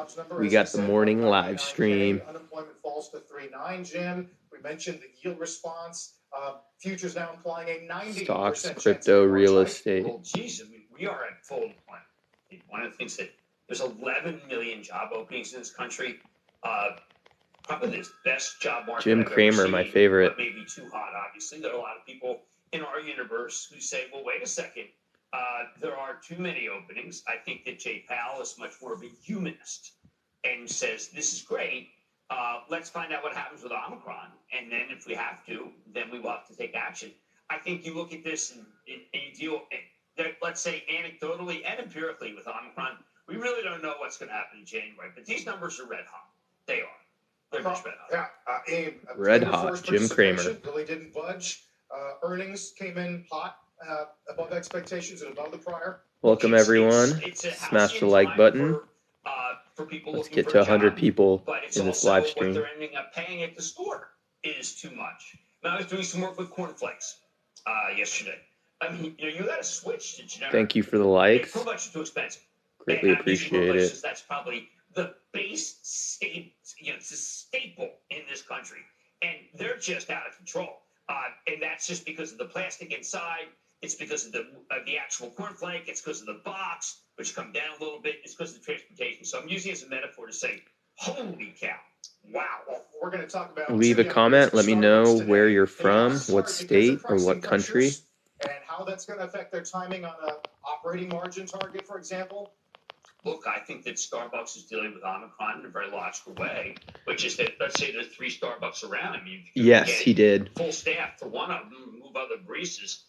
jobs number. We got the morning live stream. Unemployment falls to 3.9, Jim. We mentioned the yield response. Futures now implying a 90% stocks, crypto, real estate. Well, geez, I mean, we are at full employment. One of the things that there's 11 million job openings in this country. Probably the best job market. Jim Cramer, my favorite. But maybe too hot, obviously. There are a lot of people in our universe who say, well, wait a second. There are too many openings. I think that Jay Powell is much more of a humanist and says, this is great. Let's find out what happens with Omicron. And then if we have to, then we will have to take action. I think you look at this and you deal, let's say anecdotally and empirically with Omicron, we really don't know what's going to happen in January. But these numbers are red hot. They are. They're just red hot. Yeah. Red hot, Jim Cramer. Really didn't budge. Earnings came in hot, above expectations and above the prior. Welcome, everyone. Smash the like button. For people Let's get to 100 people in this live stream. What they're ending up paying at the store is too much. Now, I was doing some work with cornflakes yesterday. I mean, you got to switch to generic. Thank you for the likes. Cornflakes are too expensive. Greatly appreciate it. That's probably the base state. It's a staple in this country, and they're just out of control. And that's just because of the plastic inside. It's because of the actual cornflake. It's because of the box, which come down a little bit. It's because of the transportation. So I'm using it as a metaphor to say, holy cow. Wow. Well, we're going to talk about. Leave a comment. Let me know where you're from, what state or what country. And how that's going to affect their timing on an operating margin target, for example. Look, I think that Starbucks is dealing with Omicron in a very logical way, which is that, let's say there's 3 Starbucks around. I mean, yes, he did. Full staff for one of them, move other baristas.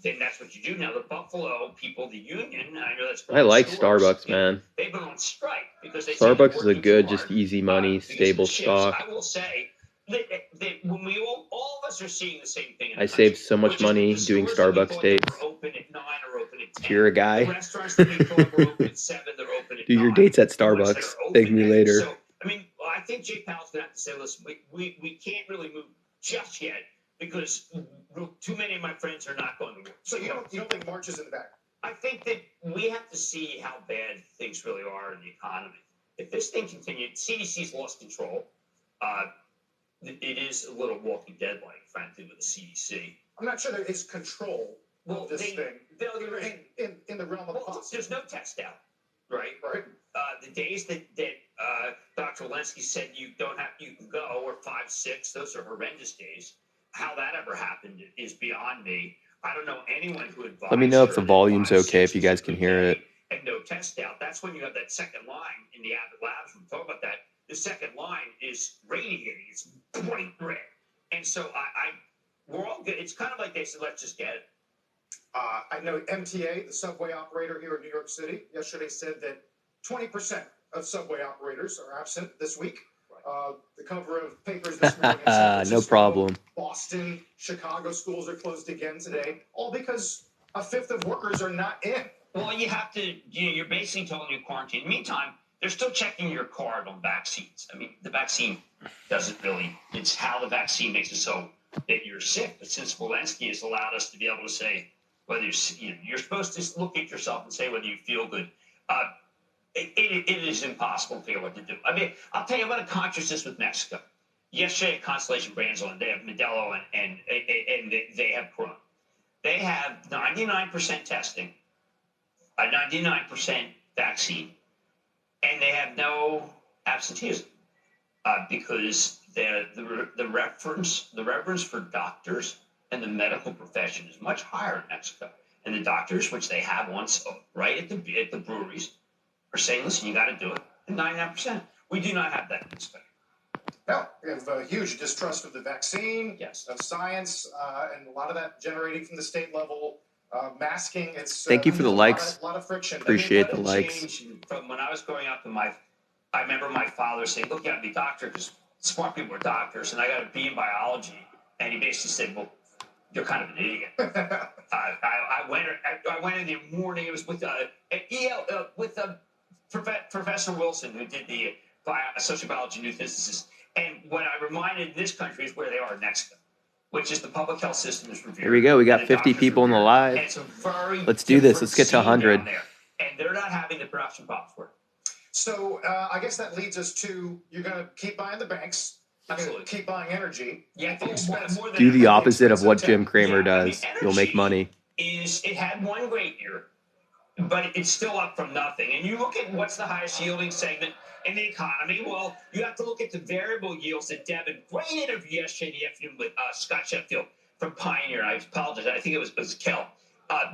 Then that's what you do now. The Buffalo people, the union, I know that's. I like Starbucks, man. They've been on strike because Starbucks is a good, just easy money, stable stock. I will say that when we all of us are seeing the same thing. I saved so much money doing Starbucks dates. Open at 9 or open at 10. If you're a guy, the restaurants that we thought were open at 7, they're open at 9. Do your dates at Starbucks. Thank me later. So, I mean, I think Jay Powell's going to have to say, listen, we can't really move just yet. Because too many of my friends are not going to work. So you don't think March is in the bag? I think that we have to see how bad things really are in the economy. If this thing continued, CDC's lost control. It is a little Walking Dead-like, frankly, with the CDC. I'm not sure there is control of this thing. In the realm of possible. There's no test out, right? Right. The days that Dr. Walensky said you can go, or 5, 6, those are horrendous days. How that ever happened is beyond me. I don't know anyone who advised. Let me know if the volume's okay, if you guys can hear it. And no test out. That's when you have that second line in the Abbott Labs. We'll talk about that. The second line is radiating. It's bright red. And so we're all good. It's kind of like they said, let's just get it. I know MTA, the subway operator here in New York City, yesterday said that 20% of subway operators are absent this week. The cover of papers this morning. No problem. Boston, Chicago schools are closed again today, all because a fifth of workers are not in. Well, you have to, you're basically telling you quarantine. In the meantime, they're still checking your card on vaccines. I mean, the vaccine doesn't really, it's how the vaccine makes it so that you're sick. But since Walensky has allowed us to be able to say whether you're supposed to look at yourself and say whether you feel good. It is impossible to figure out what to do. I mean, I'll tell you, I'm going to contrast this with Mexico. Yesterday at Constellation Brands on, they have Modelo and they have Corona. They have 99% testing, a 99% vaccine, and they have no absenteeism because the reverence for doctors and the medical profession is much higher in Mexico. And the doctors, which they have once right at the breweries, are saying, listen, you got to do it. And 99%. We do not have that in this country. No, we have a huge distrust of the vaccine, yes, of science, and a lot of that generating from the state level. Masking, thank you for the likes. A lot of friction. Appreciate the likes. From when I was growing up, I remember my father saying, look, you got to be a doctor because smart people are doctors, and I got a B in biology. And he basically said, well, you're kind of an idiot. I went in the morning. It was with Professor Wilson, who did the sociobiology new physicist. And what I reminded this country is where they are in Mexico, which is the public health system is revered. Here we go. We got 50 people in the live. Let's do this. Let's get to 100. And they're not having the production problems work. So I guess that leads us to you're going to keep buying the banks. You're going to keep buying energy. Yeah, more than Do the ever. opposite of what Jim Cramer Yeah, I mean, does. You'll make money. It had one great year, but it's still up from nothing. And you look at what's the highest yielding segment in the economy. Well, you have to look at the variable yields that Devin. Great interview yesterday in the afternoon with Scott Sheffield from Pioneer. I apologize. I think it was Kel.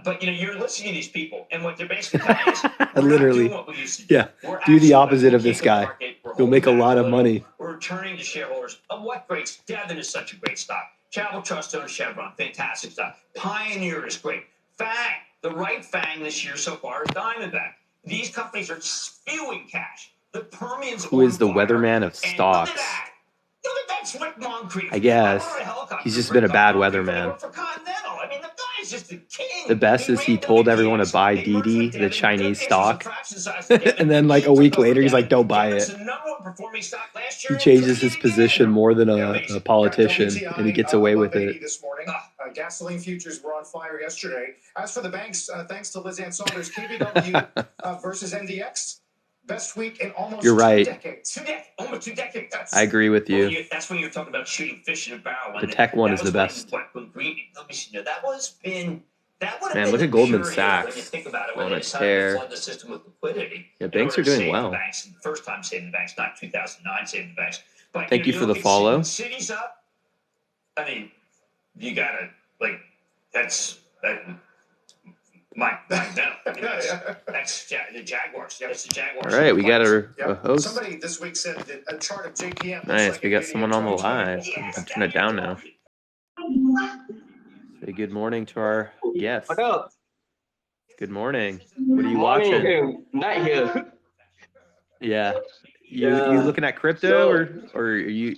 But you're listening to these people, and what they're basically telling you is, we're Literally, not doing what we used to do. yeah. We're Do the actually opposite of this looking at the guy. market. We're You'll make a holding back lot of little. money. We're returning to shareholders. What great? Devin is such a great stock. Travel Trust owns Chevron, fantastic stock. Pioneer is great. Fang, the right Fang this year so far is Diamondback. These companies are spewing cash. The Permian's Who is the on fire. weatherman of And stocks? Look at that. Look at that Rick Moncrief. I guess. I rode a helicopter He's just for been a Rick bad Moncrief when he weatherman. worked for Continental. I mean, the guy is just the king. The best is he ran told everyone to WPX. buy He merged Didi, with the Devin. Chinese WPX was a stock. fraction size of Devin. And then like He a week took over later, he's like, Devin. don't buy Devin's it. the number one performing stock last He year. changes Took his it position again. more than Amazing. a politician, WTI, and he gets away with above 80 it. this morning. Gasoline futures were on fire yesterday. As for the banks, thanks to Liz Ann Saunders, KBW versus NDX. Best week in almost You're right. 2 decades. Almost 2 decades. I agree with you. That's when you're talking about shooting fish in a barrel. The tech one is the best. When Green, let me see. That would have Man, been look the at Goldman purity when you Sachs think about it. on When a they decided to tear. flood the system with liquidity. Yeah, banks are doing well. The banks. First time saving the banks, not 2009 saving the banks. But Thank you for the follow. When City's up, I mean, you gotta that's that. That's the Jaguars. That's the Jaguars. All right, we got a host. Somebody this week said that a chart of JPM. Nice, we got someone on the live. I'll turn it down now. Say good morning to our guest. What up? Good morning. What are you Morning. watching? Night here. Yeah. You looking at crypto or are you?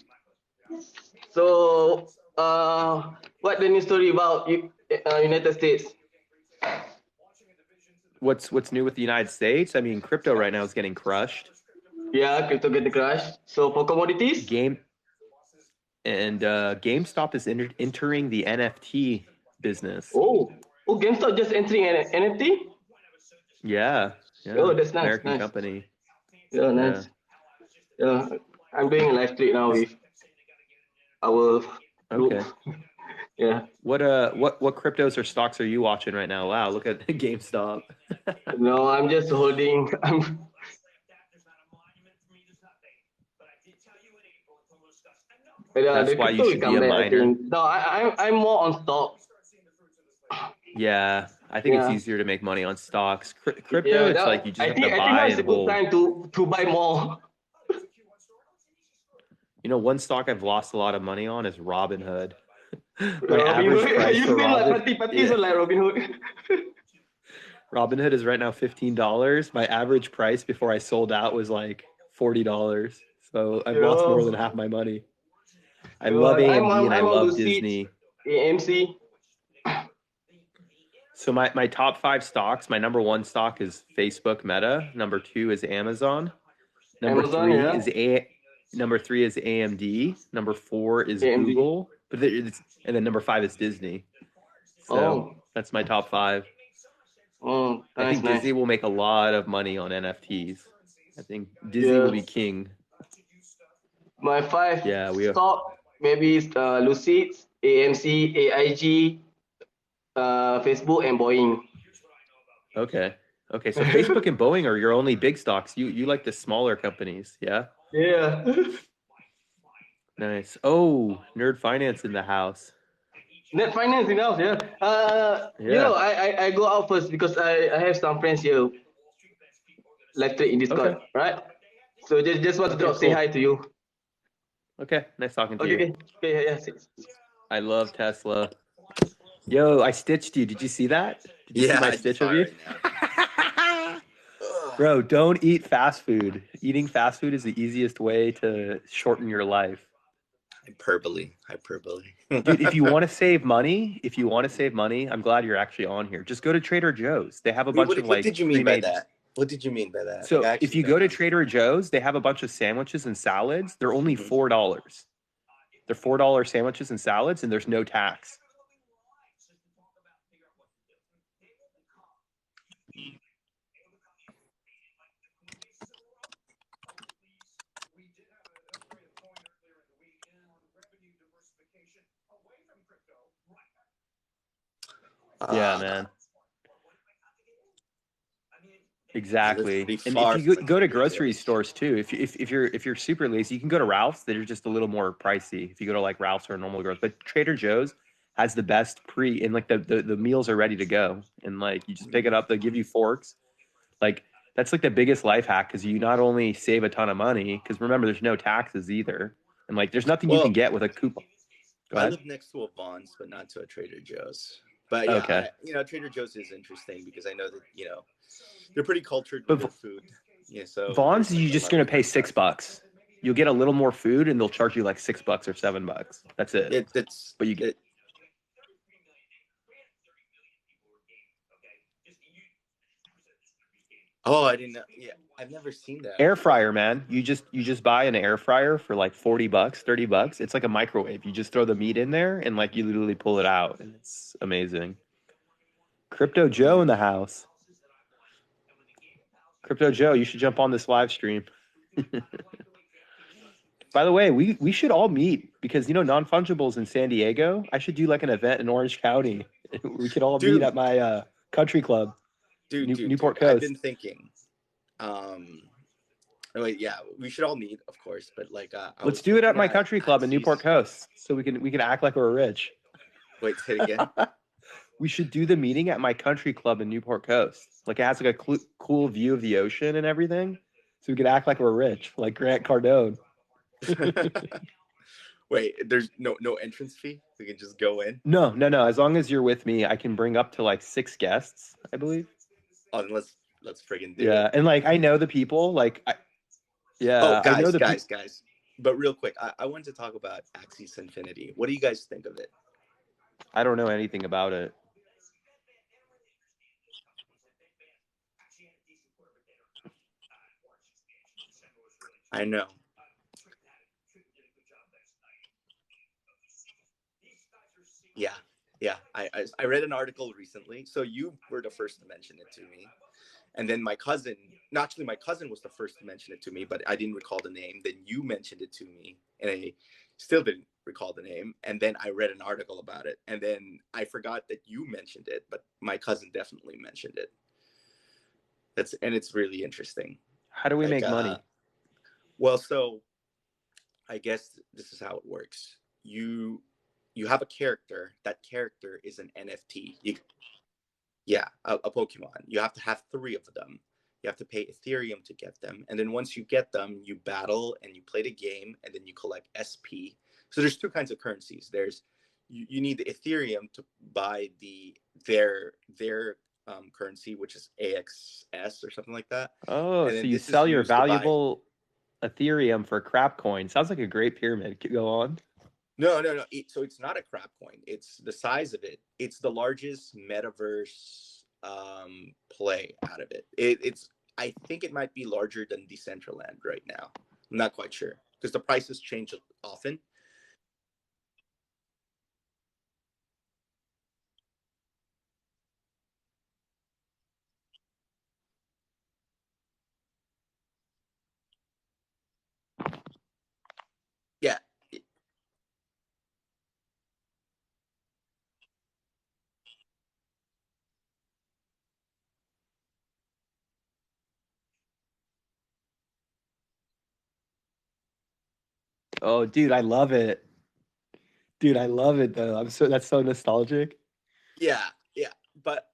So, what the news story about United States? What's new with the United States? I mean, crypto right now is getting crushed. Yeah, crypto getting crashed. So for commodities, GameStop is entering the NFT business. Oh, GameStop just entering an NFT. Yeah. Oh, that's nice. American company. Yeah, nice. Yeah, I'm doing a live trade now with our group. Okay. Yeah. What cryptos or stocks are you watching right now? Wow, look at GameStop. No, I'm just holding. That's why you should be a miner. No, I'm more on stock. Yeah, I think it's easier to make money on stocks. Crypto, Yeah, it's like you just have to buy now is a and good hold. time to buy more. One stock I've lost a lot of money on is Robinhood. My Robinhood. average price You've for been like party so like Robinhood. Robinhood is right now $15. My average price before I sold out was like $40. So I've lost more than half my money. I love AMD and I love Disney. AMC. So my top 5 stocks, my number 1 stock is Facebook Meta. Number 2 is Amazon. Number 3 is AMD. Number 4 is AMD. Google. And then number 5 is Disney. So that's my top 5. I think Disney will make a lot of money on NFTs. I think Disney will be king. My 5 stock maybe is Lucid, AMC, AIG, Facebook, and Boeing. Okay. So Facebook and Boeing are your only big stocks. You like the smaller companies, yeah? Yeah. Nice. Oh, Nerd Finance in the house. Net finance in house, yeah. I go out first because I have some friends here live trade in Discord, right? So just want to drop, say hi to you. Okay, nice talking to you. Okay, yeah. I love Tesla. Yo, I stitched you. Did you see that? Did you see my stitch of you? Right. Bro, don't eat fast food. Eating fast food is the easiest way to shorten your life. Hyperbole. Dude, if you want to save money, I'm glad you're actually on here. Just go to Trader Joe's. They have a bunch of What did you mean by that? What did you mean by that? So if you go to Trader Joe's, they have a bunch of sandwiches and salads. They're only $4. They're $4 sandwiches and salads, and there's no tax. Yeah, man. Exactly. And if far you from go to Trader grocery Joe's. stores too, if you're super lazy, you can go to Ralph's. They're just a little more pricey. If you go to like Ralph's or a normal grocery, but Trader Joe's has the best and like the meals are ready to go, and like you just pick it up. They give you forks. Like that's like the biggest life hack because you not only save a ton of money because remember there's no taxes either, and like there's nothing you can get with a coupon. Go I ahead. live next to a Vons, but not to a Trader Joe's. But yeah, Okay. Trader Joe's is interesting because I know that they're pretty cultured with their food. Yeah, so Vons, you're just gonna pay $6. You'll get a little more food, and they'll charge you like $6 or $7. That's it. But you get. Oh, I didn't know. Yeah, I've never seen that. Air fryer, man. You just buy an air fryer for like $40, $30. It's like a microwave. You just throw the meat in there, and like you literally pull it out, and it's amazing. Crypto Joe in the house. Crypto Joe, you should jump on this live stream. By the way, we should all meet because non-fungibles in San Diego. I should do like an event in Orange County. We could all meet at my country club, Newport Coast. I've been thinking. Wait, yeah, we should all meet, of course, but like, let's do it at my country club in Newport Coast, so we can act like we're rich. Wait, say it again. We should do the meeting at my country club in Newport Coast. Like it has like a cool view of the ocean and everything, so we could act like we're rich, like Grant Cardone. Wait, there's no entrance fee. We can just go in. No. As long as you're with me, I can bring up to like 6 guests, I believe. Oh, then let's friggin' do it. Yeah, and like I know the people. Like, oh, guys, I know guys. But real quick, I wanted to talk about Axie Infinity. What do you guys think of it? I don't know anything about it. I know. Yeah. I read an article recently. So you were the first to mention it to me. And then my cousin was the first to mention it to me, but I didn't recall the name. Then you mentioned it to me, and I still didn't recall the name. And then I read an article about it, and then I forgot that you mentioned it, but my cousin definitely mentioned it. It's really interesting. How do we make money? Well, so I guess this is how it works. You have a character. That character is an NFT. A Pokemon. You have to have 3 of them. You have to pay Ethereum to get them. And then once you get them, you battle and you play the game, and then you collect SP. So there's 2 kinds of currencies. There's you need the Ethereum to buy their currency, which is AXS or something like that. Oh, so you sell your valuable Ethereum for crap coin. Sounds like a great pyramid. Go on. No. So it's not a crap coin. It's the size of it. It's the largest metaverse play out of it. I think it might be larger than Decentraland right now. I'm not quite sure because the prices change often. Yeah. Oh, dude, I love it. Dude, I love it though. That's so nostalgic. Yeah, but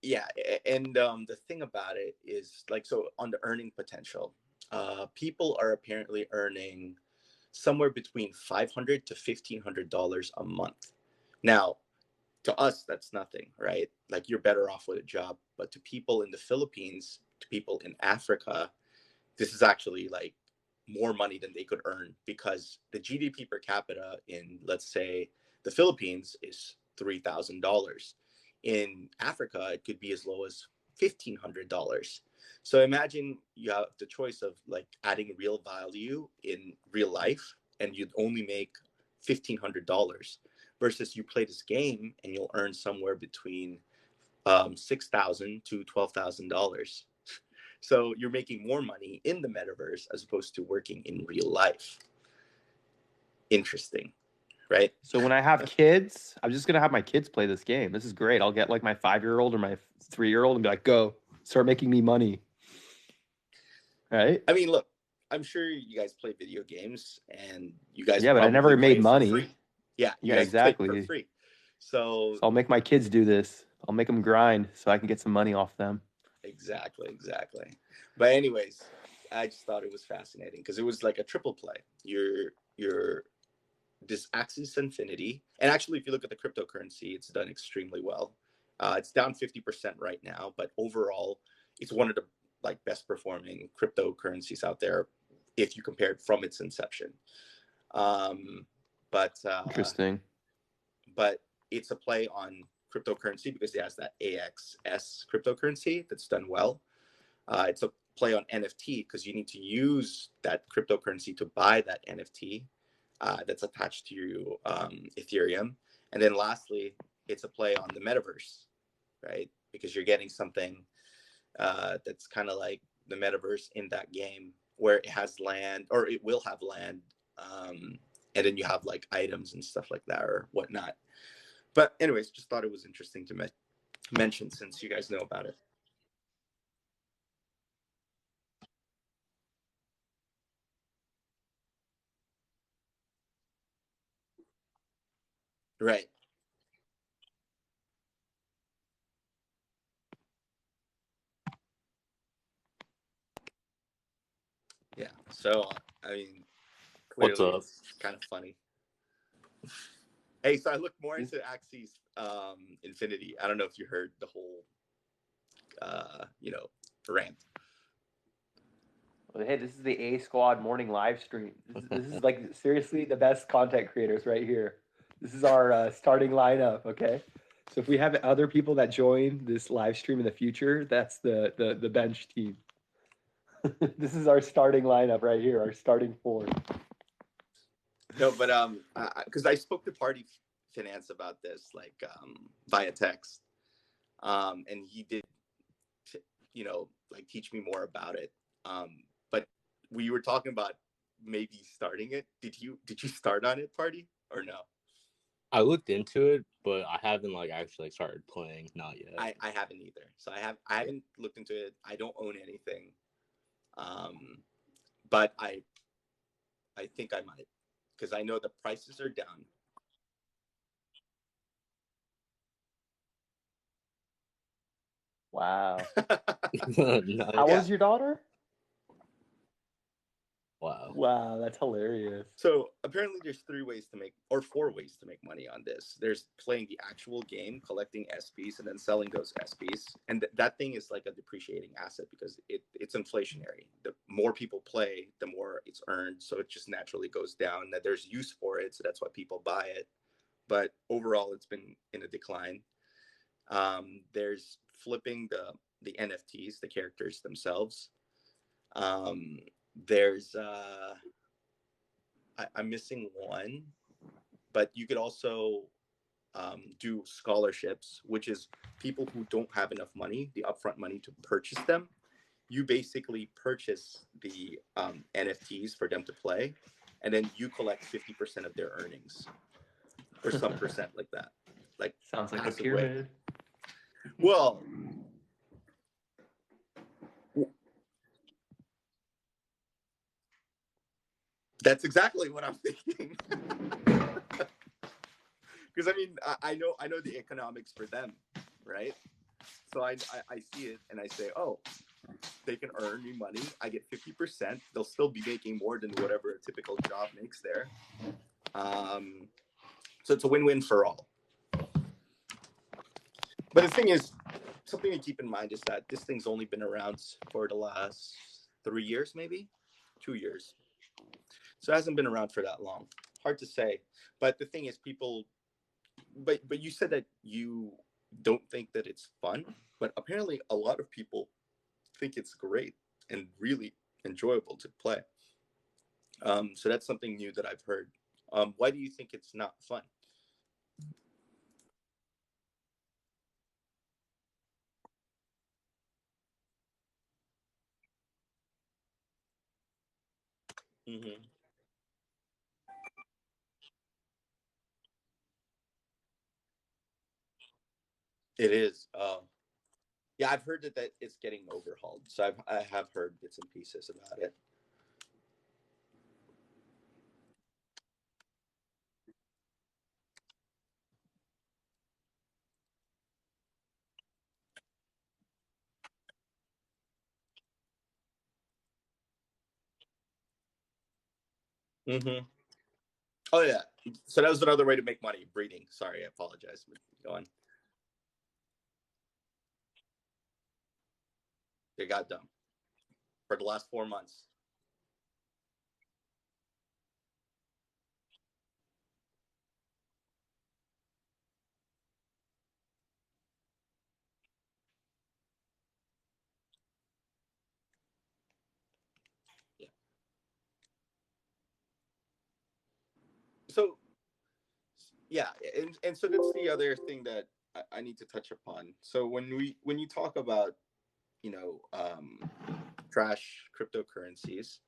yeah, and the thing about it is like, so on the earning potential, people are apparently earning somewhere between $500 to $1,500 a month. Now, to us, that's nothing, right? Like you're better off with a job, but to people in the Philippines, to people in Africa, this is actually like more money than they could earn because the GDP per capita in, let's say, the Philippines is $3,000. In Africa, it could be as low as $1,500. So imagine you have the choice of like adding real value in real life, and you'd only make $1,500 versus you play this game and you'll earn somewhere between $6,000 to $12,000. So you're making more money in the metaverse as opposed to working in real life. Interesting. right? So when I have kids, I'm just gonna have my kids play this game. This is great. I'll get like my 5-year-old or my 3-year-old and be like, "Go, start making me money." Right? I mean, look, I'm sure you guys play video games, and you guys Yeah, but I never probably play made it for money. free. Yeah, you Yeah, guys play it for exactly. free. So I'll make my kids do this. I'll make them grind so I can get some money off them. exactly. But anyways, I just thought it was fascinating because it was like a triple play. You're this Axis Infinity, and actually, if you look at the cryptocurrency, it's done extremely well. It's down 50% right now, but overall, it's one of the like best performing cryptocurrencies out there if you compare it from its inception. But Interesting. but it's a play on cryptocurrency because it has that AXS cryptocurrency that's done well. It's a play on NFT because you need to use that cryptocurrency to buy that NFT that's attached to Ethereum. And then lastly, it's a play on the metaverse, right? Because you're getting something that's kind of like the metaverse in that game where it has land, or it will have land, and then you have like items and stuff like that or whatnot. But anyways, just thought it was interesting to mention since you guys know about it. Right. Yeah. So I mean, What's clearly up? it's kind of funny. Hey, so I looked more into Axie's Infinity. I don't know if you heard the whole rant. Hey, this is the A Squad morning live stream. This is like seriously the best content creators right here. This is our starting lineup, okay? So if we have other people that join this live stream in the future, that's the bench team. This is our starting lineup right here, our starting 4. No, but because I spoke to Party Finance about this, like via text, and he did, like teach me more about it. But we were talking about maybe starting it. Did you start on it, Party, or no? I looked into it, but I haven't like actually started playing. Not yet. I haven't either. So I haven't looked into it. I don't own anything. But I think I might, because I know the prices are down. Wow. No. How Yeah. old's your daughter? Wow. Wow, that's hilarious. So apparently there's 4 ways to make money on this. There's playing the actual game, collecting SPs, and then selling those SPs. And that thing is like a depreciating asset because it's inflationary. The more people play, the more it's earned. So it just naturally goes down. That there's use for it, so that's why people buy it. But overall, it's been in a decline. There's flipping the NFTs, the characters themselves. There's I'm missing one, but you could also do scholarships, which is people who don't have enough money, the upfront money to purchase them. You basically purchase the NFTs for them to play, and then you collect 50% of their earnings, or some percent like that. Like Sounds like a passive pyramid. way. Well, that's exactly what I'm thinking. Because I mean, I know the economics for them, right? So I see it and I say, oh, they can earn me money. I get 50%. They'll still be making more than whatever a typical job makes there. So it's a win-win for all. But the thing is, something to keep in mind is that this thing's only been around for the last 3 years, maybe 2 years. So it hasn't been around for that long. Hard to say. But the thing is, but you said that you don't think that it's fun, but apparently a lot of people think it's great and really enjoyable to play. So that's something new that I've heard. Why do you think it's not fun? Mm-hmm. It is. Yeah, I've heard that it's getting overhauled. So I have heard bits and pieces about it. Mm-hmm. Oh yeah. So that was another way to make money, breeding. Sorry, I apologize. Go on. They got dumb for the last 4 months. Yeah. So yeah, and so that's the other thing that I need to touch upon. So when you talk about trash cryptocurrencies,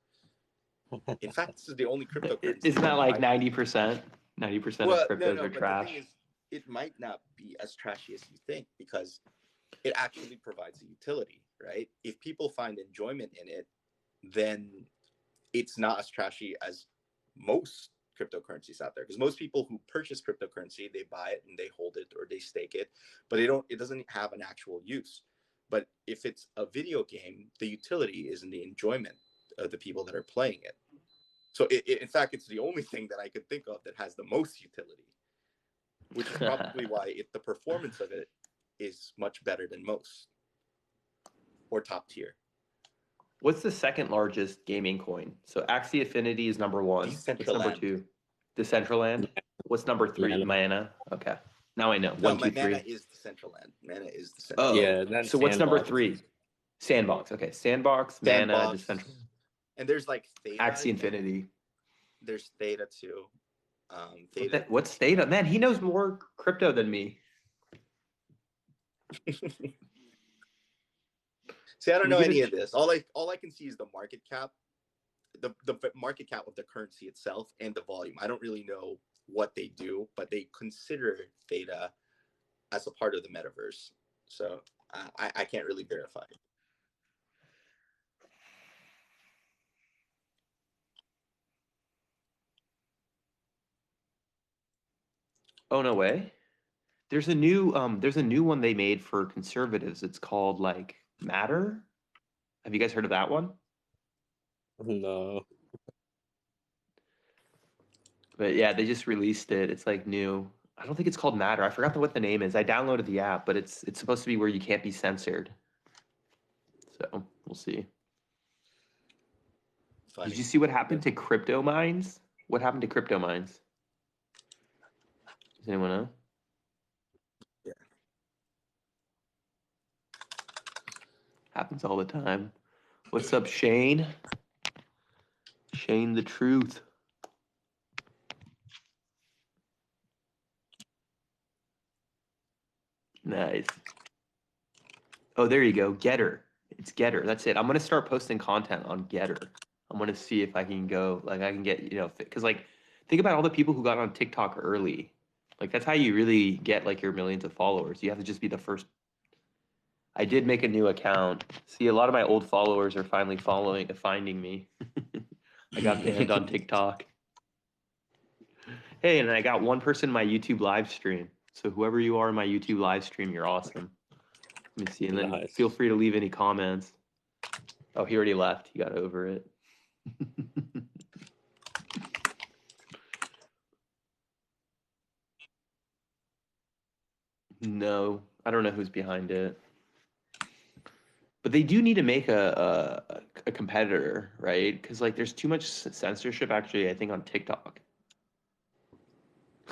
in fact, this is the only cryptocurrency. Isn't that like 90%? 90% of cryptos no, are but trash. the thing is, it might not be as trashy as you think because it actually provides a utility, right? If people find enjoyment in it, then it's not as trashy as most cryptocurrencies out there, because most people who purchase cryptocurrency, they buy it and they hold it or they stake it, but it doesn't have an actual use. But if it's a video game, the utility is in the enjoyment of the people that are playing it. So in fact, it's the only thing that I could think of that has the most utility, which is probably why the performance of it is much better than most or top tier. What's the second largest gaming coin? So Axie Infinity is number 1. What's number 2? Decentraland. What's number 3? Mana. Okay. Now I know. No, 1, 2, 3. Mana is Decentraland. Mana is Decentraland. Oh, yeah. Then so what's number 3? Sandbox. Okay, Sandbox, Mana, Decentraland. And there's like Theta. Axie Infinity. There's Theta too. Theta. What's Theta? Man, he knows more crypto than me. See, I don't know any of this. All I can see is the market cap, the market cap of the currency itself, and the volume. I don't really know what they do, but they consider Theta as a part of the metaverse. So I can't really verify. Oh, no way. There's a new one they made for conservatives. It's called like Matter. Have you guys heard of that one? No. But yeah, they just released it. It's like new. I don't think it's called Matter. I forgot what the name is. I downloaded the app, but it's supposed to be where you can't be censored. So we'll see. Funny. Did you see what happened to crypto mines? What happened to crypto mines? Does anyone know? Yeah. Happens all the time. What's up, Shane? Shane the Truth. Nice. Oh, there you go. Getter. It's Getter. That's it. I'm gonna start posting content on Getter. I'm gonna see if I can go, like, I can get, because like, think about all the people who got on TikTok early. Like, that's how you really get like your millions of followers. You have to just be the first. I did make a new account. See, a lot of my old followers are finally finding me. I got banned on TikTok. Hey, and I got one person in my YouTube live stream. So whoever you are in my YouTube live stream, you're awesome. Let me see, and then feel free to leave any comments. Oh, he already left. He got over it. No, I don't know who's behind it. But they do need to make a competitor, right? Because like there's too much censorship actually, I think, on TikTok.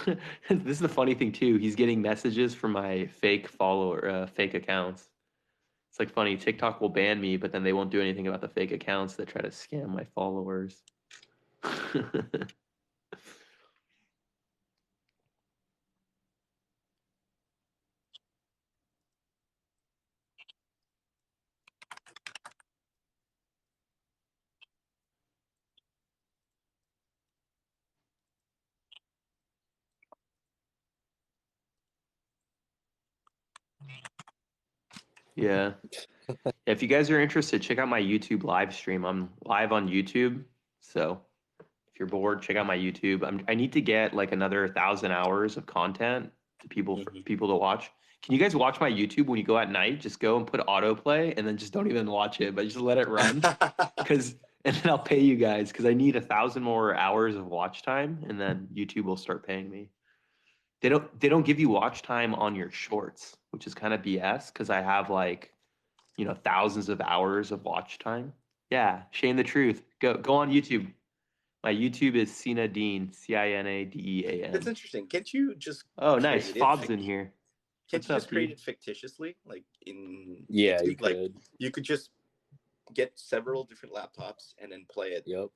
This is the funny thing too. He's getting messages from my fake accounts. It's like funny. TikTok will ban me, but then they won't do anything about the fake accounts that try to scam my followers. Yeah. If you guys are interested, check out my YouTube live stream. I'm live on YouTube. So if you're bored, check out my YouTube. I need to get like another 1,000 hours of content to people for people to watch. Can you guys watch my YouTube when you go at night? Just go and put autoplay and then just don't even watch it, but just let it run. And then I'll pay you guys because I need 1,000 more hours of watch time, and then YouTube will start paying me. They don't give you watch time on your shorts, which is kind of BS because I have like, thousands of hours of watch time. Yeah, shame the truth. Go on YouTube. My YouTube is Cina Dean, CINADEAN. That's interesting. Can't you just nice. Fob's in here. Can't you just create it fictitiously? Like in Yeah, YouTube? you could. You could just get several different laptops and then play it. Yep.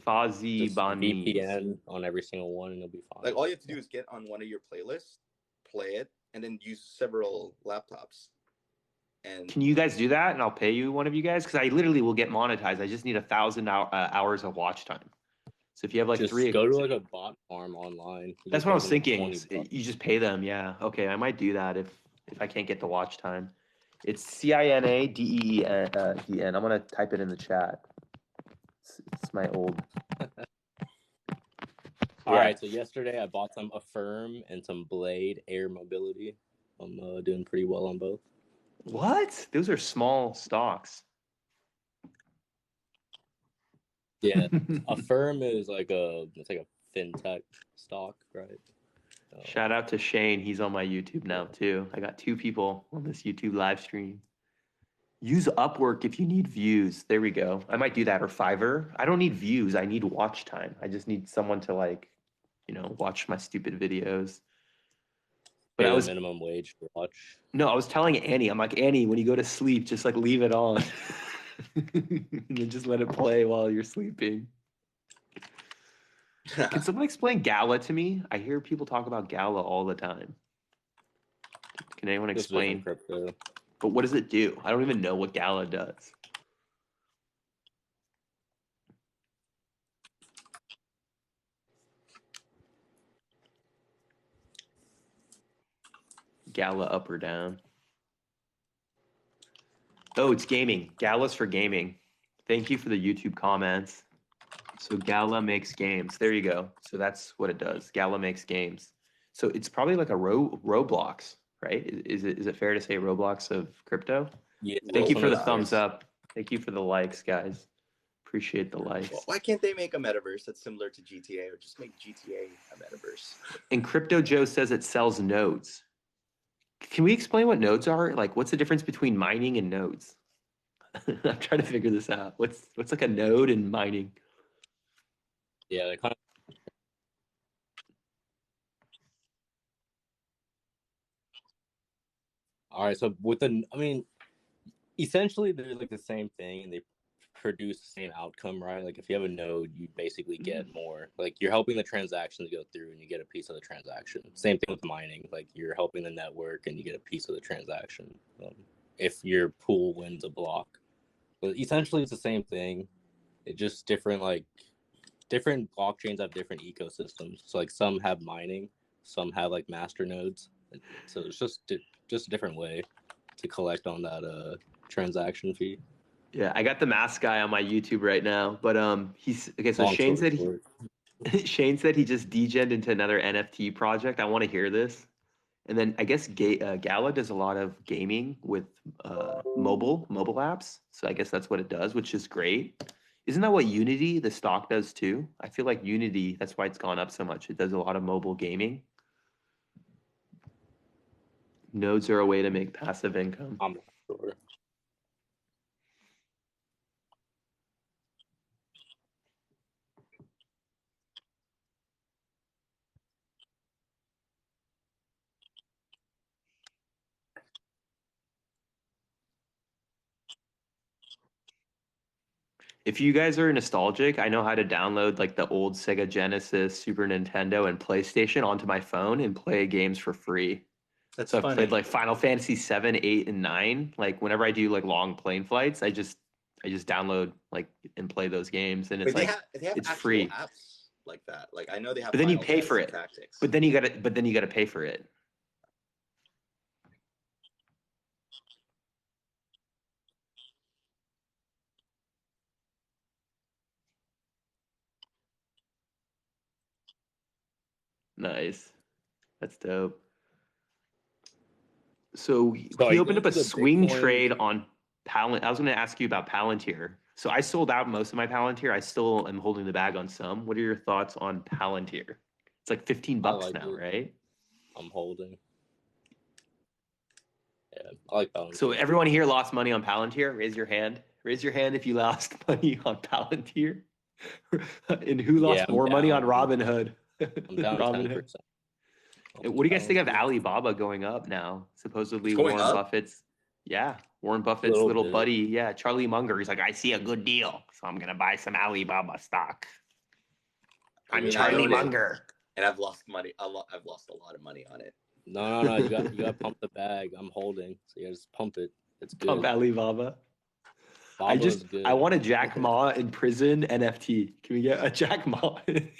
Fozzie Just Bonnie. VPN on every single one and you'll be fine. Like all you have to do is get on one of your playlists, play it, and then use several laptops. And can you guys do that? And I'll pay you, one of you guys, because I literally will get monetized. I just need 1,000 hours of watch time. So if you have like just go to like a bot farm online. That's what I was thinking. You just pay them. Yeah. Okay. I might do that if I can't get the watch time. It's CINADEEN. I'm gonna type it in the chat. It's my old. All right. So yesterday I bought some Affirm and some Blade Air Mobility. I'm doing pretty well on both. What? Those are small stocks. Yeah, Affirm is like it's like a fintech stock, right? Shout out to Shane. He's on my YouTube now too. I got 2 people on this YouTube live stream. Use Upwork if you need views. There we go. I might do that, or Fiverr. I don't need views. I need watch time. I just need someone to watch my stupid videos. But I was minimum wage to watch. No, I was telling Annie. I'm like, Annie, when you go to sleep, just like leave it on. And then just let it play while you're sleeping. Can someone explain Gala to me? I hear people talk about Gala all the time. Can anyone explain? Crypto. But what does it do? I don't even know what Gala does. Gala up or down? Oh, it's gaming. Gala's for gaming. Thank you for the YouTube comments. So Gala makes games. There you go. So that's what it does. Gala makes games. So it's probably like a Roblox, right? Is it fair to say Roblox of crypto? Yeah. Thank you for the thumbs up. Thank you for the likes, guys. Appreciate the likes. Well, why can't they make a metaverse that's similar to GTA, or just make GTA a metaverse? And Crypto Joe says it sells nodes. Can we explain what nodes are? Like, what's the difference between mining and nodes? I'm trying to figure this out. What's like a node and mining? Yeah, they kind of. All right, so essentially they're like the same thing, and they produce the same outcome, right? Like if you have a node, you basically get more. Like you're helping the transaction to go through, and you get a piece of the transaction. Same thing with mining. Like you're helping the network, and you get a piece of the transaction. If your pool wins a block, but essentially it's the same thing. It's just different. Like different blockchains have different ecosystems. So like some have mining, some have like master nodes. So it's just a different way to collect on that transaction fee. Yeah, I got the mask guy on my YouTube right now, but he's okay. So Shane said Shane said he just degened into another NFT project. I want to hear this. And then I guess Gala does a lot of gaming with mobile apps. So I guess that's what it does, which is great. Isn't that what Unity, the stock, does too? I feel like Unity, that's why it's gone up so much. It does a lot of mobile gaming. Nodes are a way to make passive income. I'm not sure. If you guys are nostalgic, I know how to download like the old Sega Genesis, Super Nintendo, and PlayStation onto my phone and play games for free. That's so funny. I've played like Final Fantasy 7, 8, and 9. Like whenever I do like long plane flights, I just download like and play those games, and it's they like have it's actual free apps like that. Like I know they have. But then you Final pay for Fantasy it. Tactics. But then you gotta pay for it. Nice. That's dope. So So are he you opened going up a to the swing Bitcoin? trade on Palantir. I was going to ask you about Palantir. So I sold out most of my Palantir. I still am holding the bag on some. What are your thoughts on Palantir? It's like 15 I bucks like now, it. right? I'm holding. Yeah, I like So Palantir. everyone here lost money on Palantir. Raise your hand. Raise your hand if you lost money on Palantir. And who Yeah, lost I'm more money on down. Robinhood? I'm down Robinhood. 10% And on what do you guys think of Palantir. Alibaba going up now? It's Supposedly going Warren up. Buffett's, yeah, Warren A Buffett's little little bit. buddy, yeah, Charlie Munger. He's like, I see a good deal, so I'm gonna buy some Alibaba stock. I I'm mean, I Charlie own it, Munger. and I've lost money. I've lost a lot of money on it. No. You got to pump the bag. I'm holding. So you got to just pump it. It's good. Pump Alibaba. Baba is good. I want a Jack Ma in prison NFT. Can we get a Jack Ma in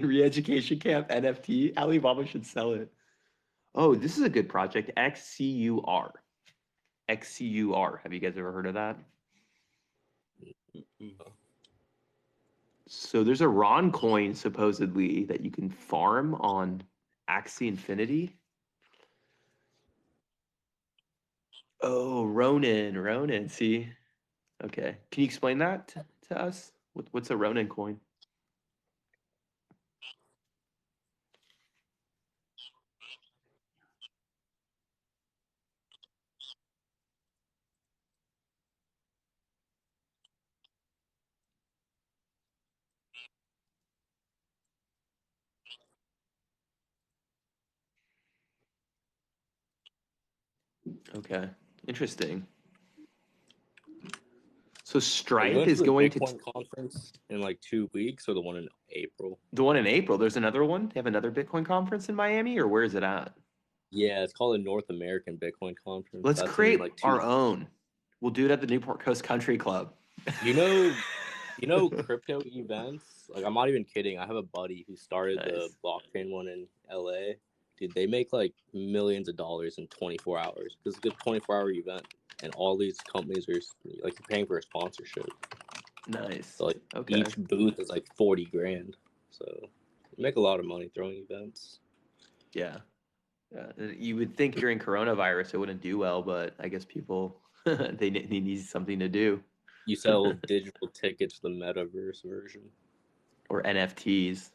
re-education camp NFT? Alibaba should sell it. Oh, this is a good project. XCUR. XCUR. Have you guys ever heard of that? So there's a Ron coin supposedly that you can farm on Axie Infinity. Oh, Ronin. See, okay. Can you explain that to us? What's a Ronin coin? Okay, interesting. So Are you Stripe going to is the going to Bitcoin conference in like 2 weeks or the one in April? the one in April. There's another one. They have another Bitcoin conference in Miami, or where is it at? Yeah, it's called the North American Bitcoin Conference. Let's That's in create like our 2 weeks. own. We'll do it at the Newport Coast Country Club. You know crypto events? Like I'm not even kidding. I have a buddy who started the Nice. blockchain one in LA. Dude, they make like millions of dollars in 24 hours. This is a good 24-hour event, and all these companies are like you're paying for a sponsorship. Nice. So like Okay. each booth is like 40 grand. So you make a lot of money throwing events. Yeah. You would think during coronavirus it wouldn't do well, but I guess people they need something to do. You sell digital tickets to the metaverse version. Or NFTs.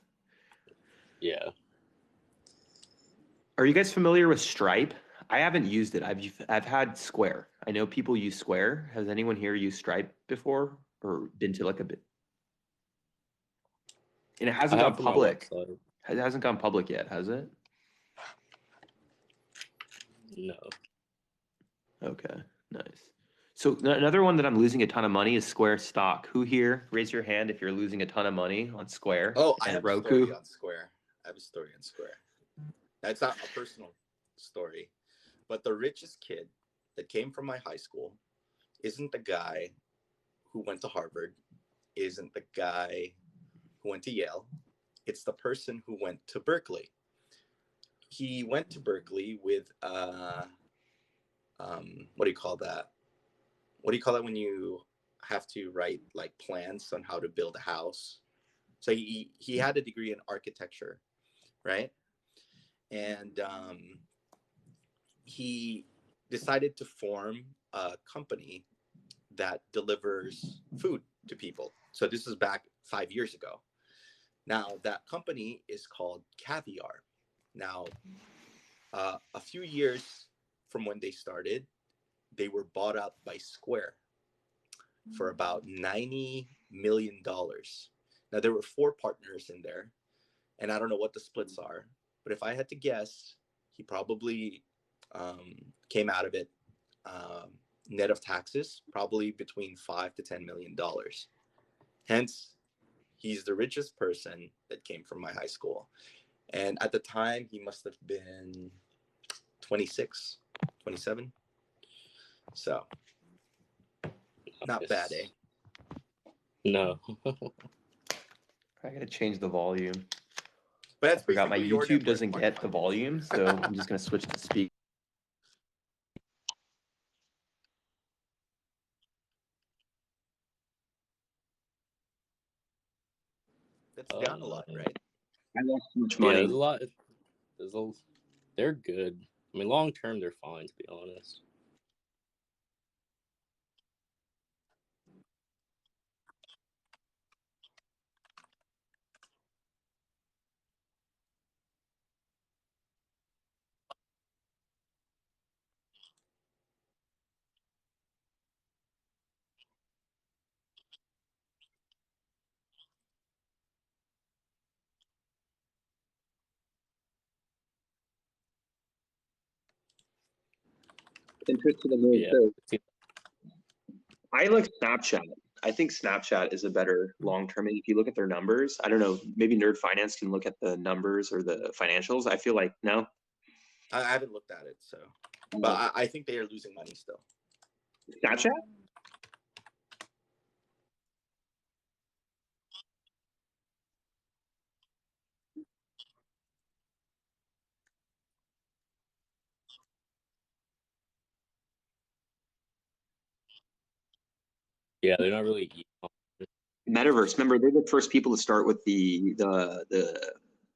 Yeah. Are you guys familiar with Stripe? I haven't used it. I've had Square. I know people use Square. Has anyone here used Stripe before or been to like a bit? And it I hasn't have gone for my public. website. It hasn't gone public yet, has it? No. Okay, nice. So another one that I'm losing a ton of money is Square stock. Who here? Raise your hand if you're losing a ton of money on Square. Oh, I and have Roku. a story on Square. I have a story on Square. That's not a personal story, but the richest kid that came from my high school isn't the guy who went to Harvard, isn't the guy who went to Yale. It's the person who went to Berkeley. He went to Berkeley with what do you call that? What do you call that when you have to write like plans on how to build a house? So he had a degree in architecture, right? And he decided to form a company that delivers food to people. So this is back 5 years ago. Now that company is called Caviar. Now, a few years from when they started, they were bought up by Square for about $90 million. Now there were 4 partners in there, and I don't know what the splits are, but if I had to guess, he probably came out of it net of taxes, probably between $5 to $10 million. Hence, he's the richest person that came from my high school. And at the time, he must have been 26, 27. So, not bad, eh? No. I gotta change the volume. But I that's forgot my basically your YouTube net worth doesn't minus get the mine. volume, so I'm just gonna switch to speak. That's down a lot, right? I lost too much Yeah, money. there's a lot. They're good. I mean, long term, they're fine, to be honest. Interest to the move Yeah. too. I like Snapchat. I think Snapchat is a better long term. If you look at their numbers, I don't know, maybe Nerd Finance can look at the numbers or the financials. I feel like no. I haven't looked at it, so, but I think they are losing money still. Snapchat? Yeah, they're not really. Metaverse. Remember, they're the first people to start with the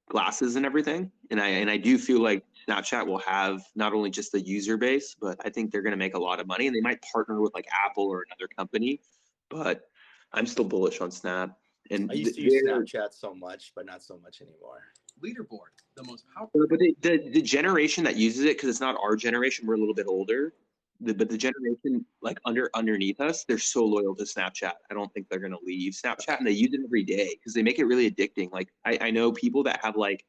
glasses and everything. And I do feel like Snapchat will have not only just the user base, but I think they're going to make a lot of money. And they might partner with like Apple or another company. But I'm still bullish on Snap. And I used to use Snapchat so much, but not so much anymore. Leaderboard, the most powerful. But the generation that uses it, because it's not our generation, we're a little bit older. But the generation like underneath us, they're so loyal to Snapchat. I don't think they're gonna leave Snapchat, and they use it every day because they make it really addicting. Like I know people that have like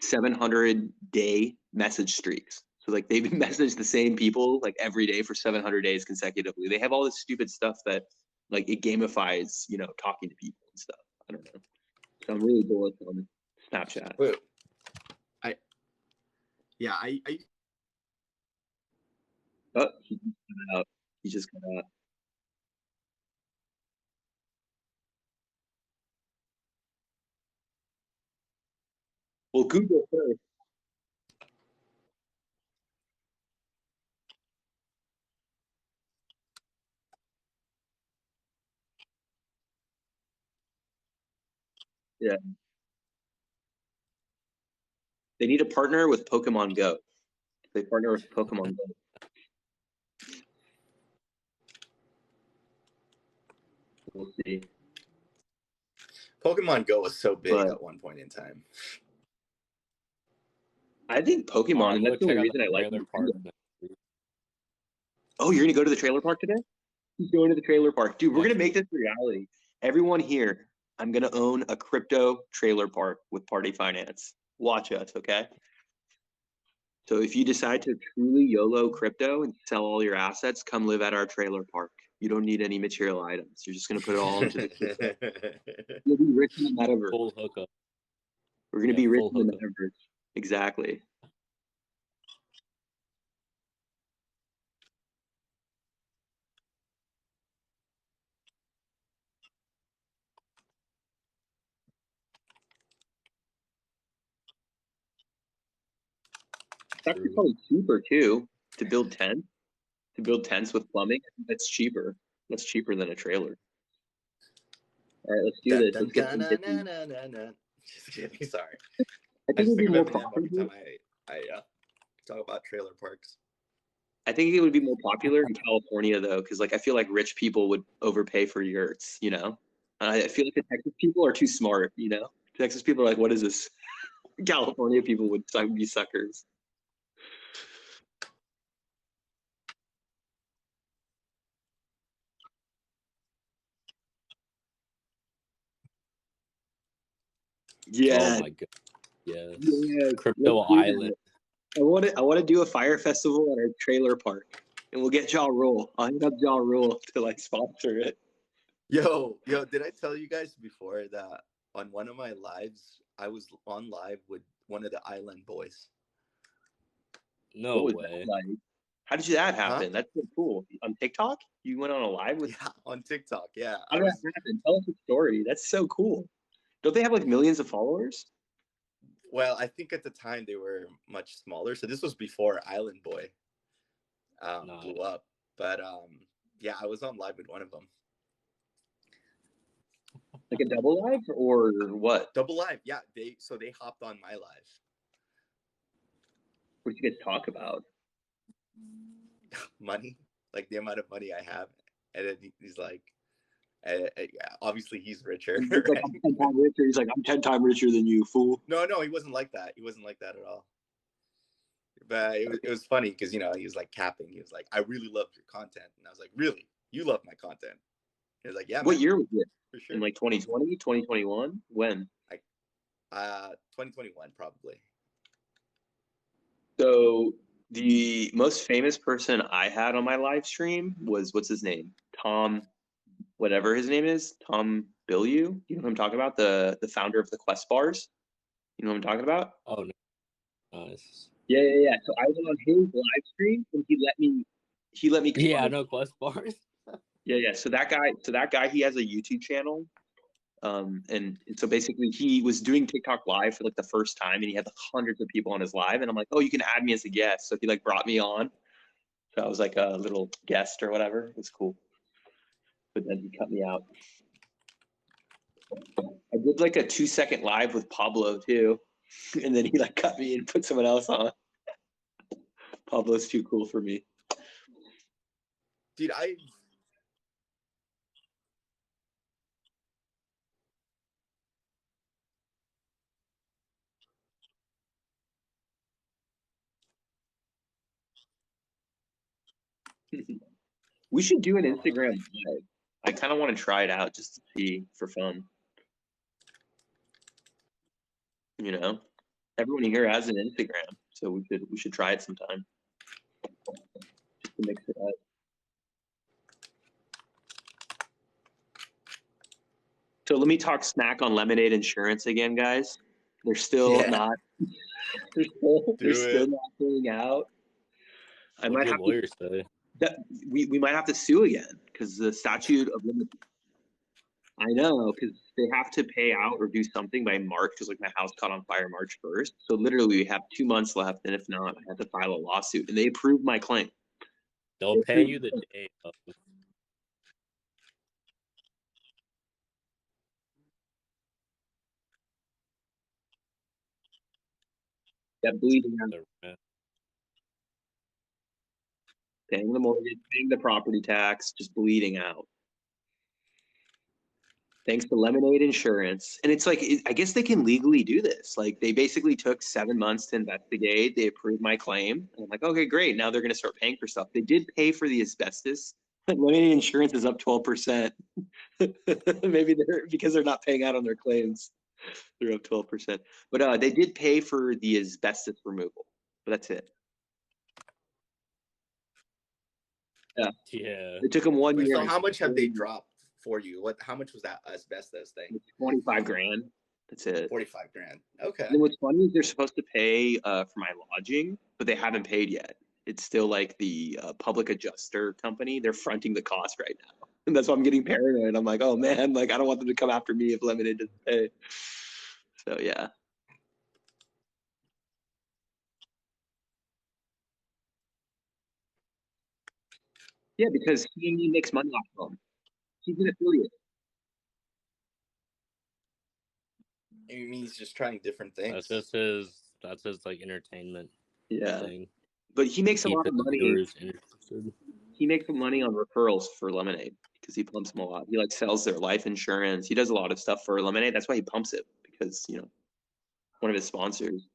700-day message streaks. So like they've messaged the same people like every day for 700 days consecutively. They have all this stupid stuff that like it gamifies, talking to people and stuff. I don't know. So I'm really bullish on Snapchat. Wait, I Oh, he just got out. He just got out. Well, Google first. Yeah, they need to partner with Pokemon Go. They partner with Pokemon Go. We'll see. Pokemon Go was so big But at one point in time. I think Pokemon, and that's the only reason I like Nintendo. Oh, you're gonna go to the trailer park today? He's going to the trailer park, dude. We're gonna make this a reality. Everyone here, I'm gonna own a crypto trailer park with Party Finance. Watch us, okay? So if you decide to truly YOLO crypto and sell all your assets, come live at our trailer park. You don't need any material items. You're just gonna put it all into the crypto. You'll be rich in the metaverse. Full hookup. We're gonna be rich in the metaverse. Exactly. It's actually probably cheaper too to build tents. To build tents with plumbing, that's cheaper. That's cheaper than a trailer. All right, let's do this. Let's get some Just kidding. Sorry. I think it'd be more popular. Every time I talk about trailer parks. I think it would be more popular in California though, because like I feel like rich people would overpay for yurts. I feel like the Texas people are too smart. Texas people are like, what is this? California people would be suckers. Yeah. Oh my god. Yes. Yeah. Crypto Island. I want to do a fire festival at our trailer park, and we'll get Ja Rule. I'll hit up Ja Rule to like sponsor it. Yo, did I tell you guys before that on one of my lives, I was on live with one of the Island boys? No way. Like? How did that happen? Huh? That's so cool. On TikTok? You went on a live with? Yeah, on TikTok. Yeah. How did that happen? Tell us the story. That's so cool. Don't they have like millions of followers? Well, I think at the time they were much smaller. So this was before Island Boy blew up. But yeah, I was on live with one of them. Like a double live or what? Double live, yeah. They hopped on my live. What did you guys talk about? Money, like the amount of money I have, and then he's like, obviously he's richer. He's like, I'm 10 times richer. He's like, I'm 10 times richer than you, fool. No, he wasn't like that. He wasn't like that at all. But it was funny because, you know, he was like capping. He was like, I really loved your content. And I was like, really? You love my content? He was like, yeah. What year was it? For sure. In like 2020, 2021? When? 2021, probably. So the most famous person I had on my live stream was, what's his name? Tom, whatever his name is. Tom Bilyeu. You know what I'm talking about? The founder of the Quest bars. You know what I'm talking about? Oh, no. Nice. Yeah. So I was on his live stream and he let me Yeah, I know Quest bars. Yeah. So that guy, he has a YouTube channel. And so basically he was doing TikTok live for like the first time and he had like hundreds of people on his live and I'm like, oh, you can add me as a guest. So he like brought me on. So I was like a little guest or whatever. It was cool. But then he cut me out. I did like a 2-second live with Pablo too. And then he like cut me and put someone else on. Pablo's too cool for me. Dude, We should do an Instagram live. I kind of want to try it out just to see for fun. You know, everyone here has an Instagram, so we should try it sometime. Just to mix it up. So let me talk smack on Lemonade Insurance again, guys. They're still not. They're still not pulling out. I might have lawyers say. We might have to sue again because the statute of limitations. I know, because they have to pay out or do something by March, because like my house caught on fire March 1st. So literally we have 2 months left, and if not, I have to file a lawsuit. And they approved my claim. They'll pay you the day of. That bleeding out. Paying the mortgage, paying the property tax, just bleeding out. Thanks to Lemonade Insurance. And it's like, I guess they can legally do this. Like they basically took 7 months to investigate. They approved my claim. And I'm like, okay, great. Now they're going to start paying for stuff. They did pay for the asbestos. Lemonade Insurance is up 12%. Maybe because they're not paying out on their claims. They're up 12%. But they did pay for the asbestos removal. But that's it. Yeah. It took them 1 year. So how much have they dropped for you? How much was that asbestos thing? It's 25 grand. That's it. 45 grand. Okay. And what's funny is they're supposed to pay for my lodging, but they haven't paid yet. It's still like the public adjuster company. They're fronting the cost right now. And that's why I'm getting paranoid. I'm like, oh man, like I don't want them to come after me if Lemonade doesn't pay. So yeah. Yeah, because he makes money off of them. He's an affiliate. I mean, he's just trying different things. That's his like entertainment thing. But he makes a lot of money. He makes some money on referrals for Lemonade because he pumps them a lot. He like sells their life insurance. He does a lot of stuff for Lemonade. That's why he pumps it, because you know, one of his sponsors.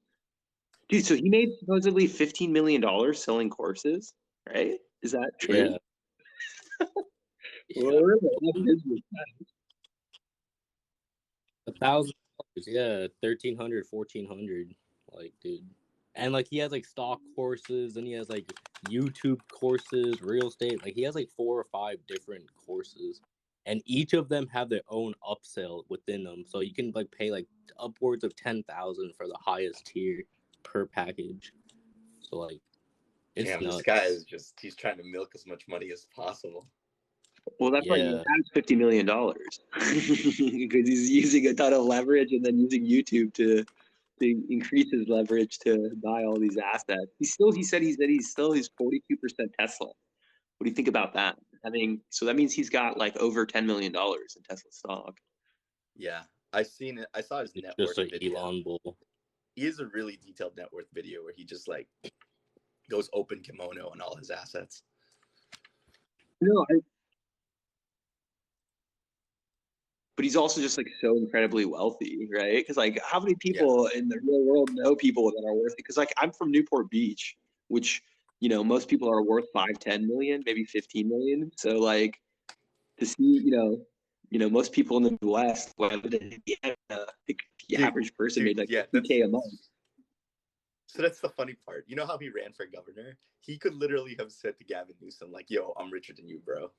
Dude, so he made supposedly $15 million selling courses, right? Is that true? Yeah. $1,000, yeah, 1,300, 1,400, like, dude. And like he has like stock courses, and he has like YouTube courses, real estate. Like he has like 4 or 5 different courses, and each of them have their own upsell within them. So you can like pay like upwards of 10,000 for the highest tier per package. So like, it's nuts. This guy is he's trying to milk as much money as possible. Well, that's why he has $50 million because he's using a ton of leverage and then using YouTube to increase his leverage to buy all these assets. He said he's still his 42% Tesla. What do you think about that? So that means he's got like over $10 million in Tesla stock. Yeah, I seen it. I saw his net worth Just an video. Elon bull. He has a really detailed net worth video where he just like goes open kimono on all his assets. No, but he's also just like so incredibly wealthy, right? Because like, how many people in the real world know people that are worth it? Because like, I'm from Newport Beach, which, you know, most people are worth 5, 10 million, maybe 15 million. So like, to see, you know, most people in the West, the average person made like 50K a month. So that's the funny part. You know how he ran for governor? He could literally have said to Gavin Newsom, like, yo, I'm richer than you, bro.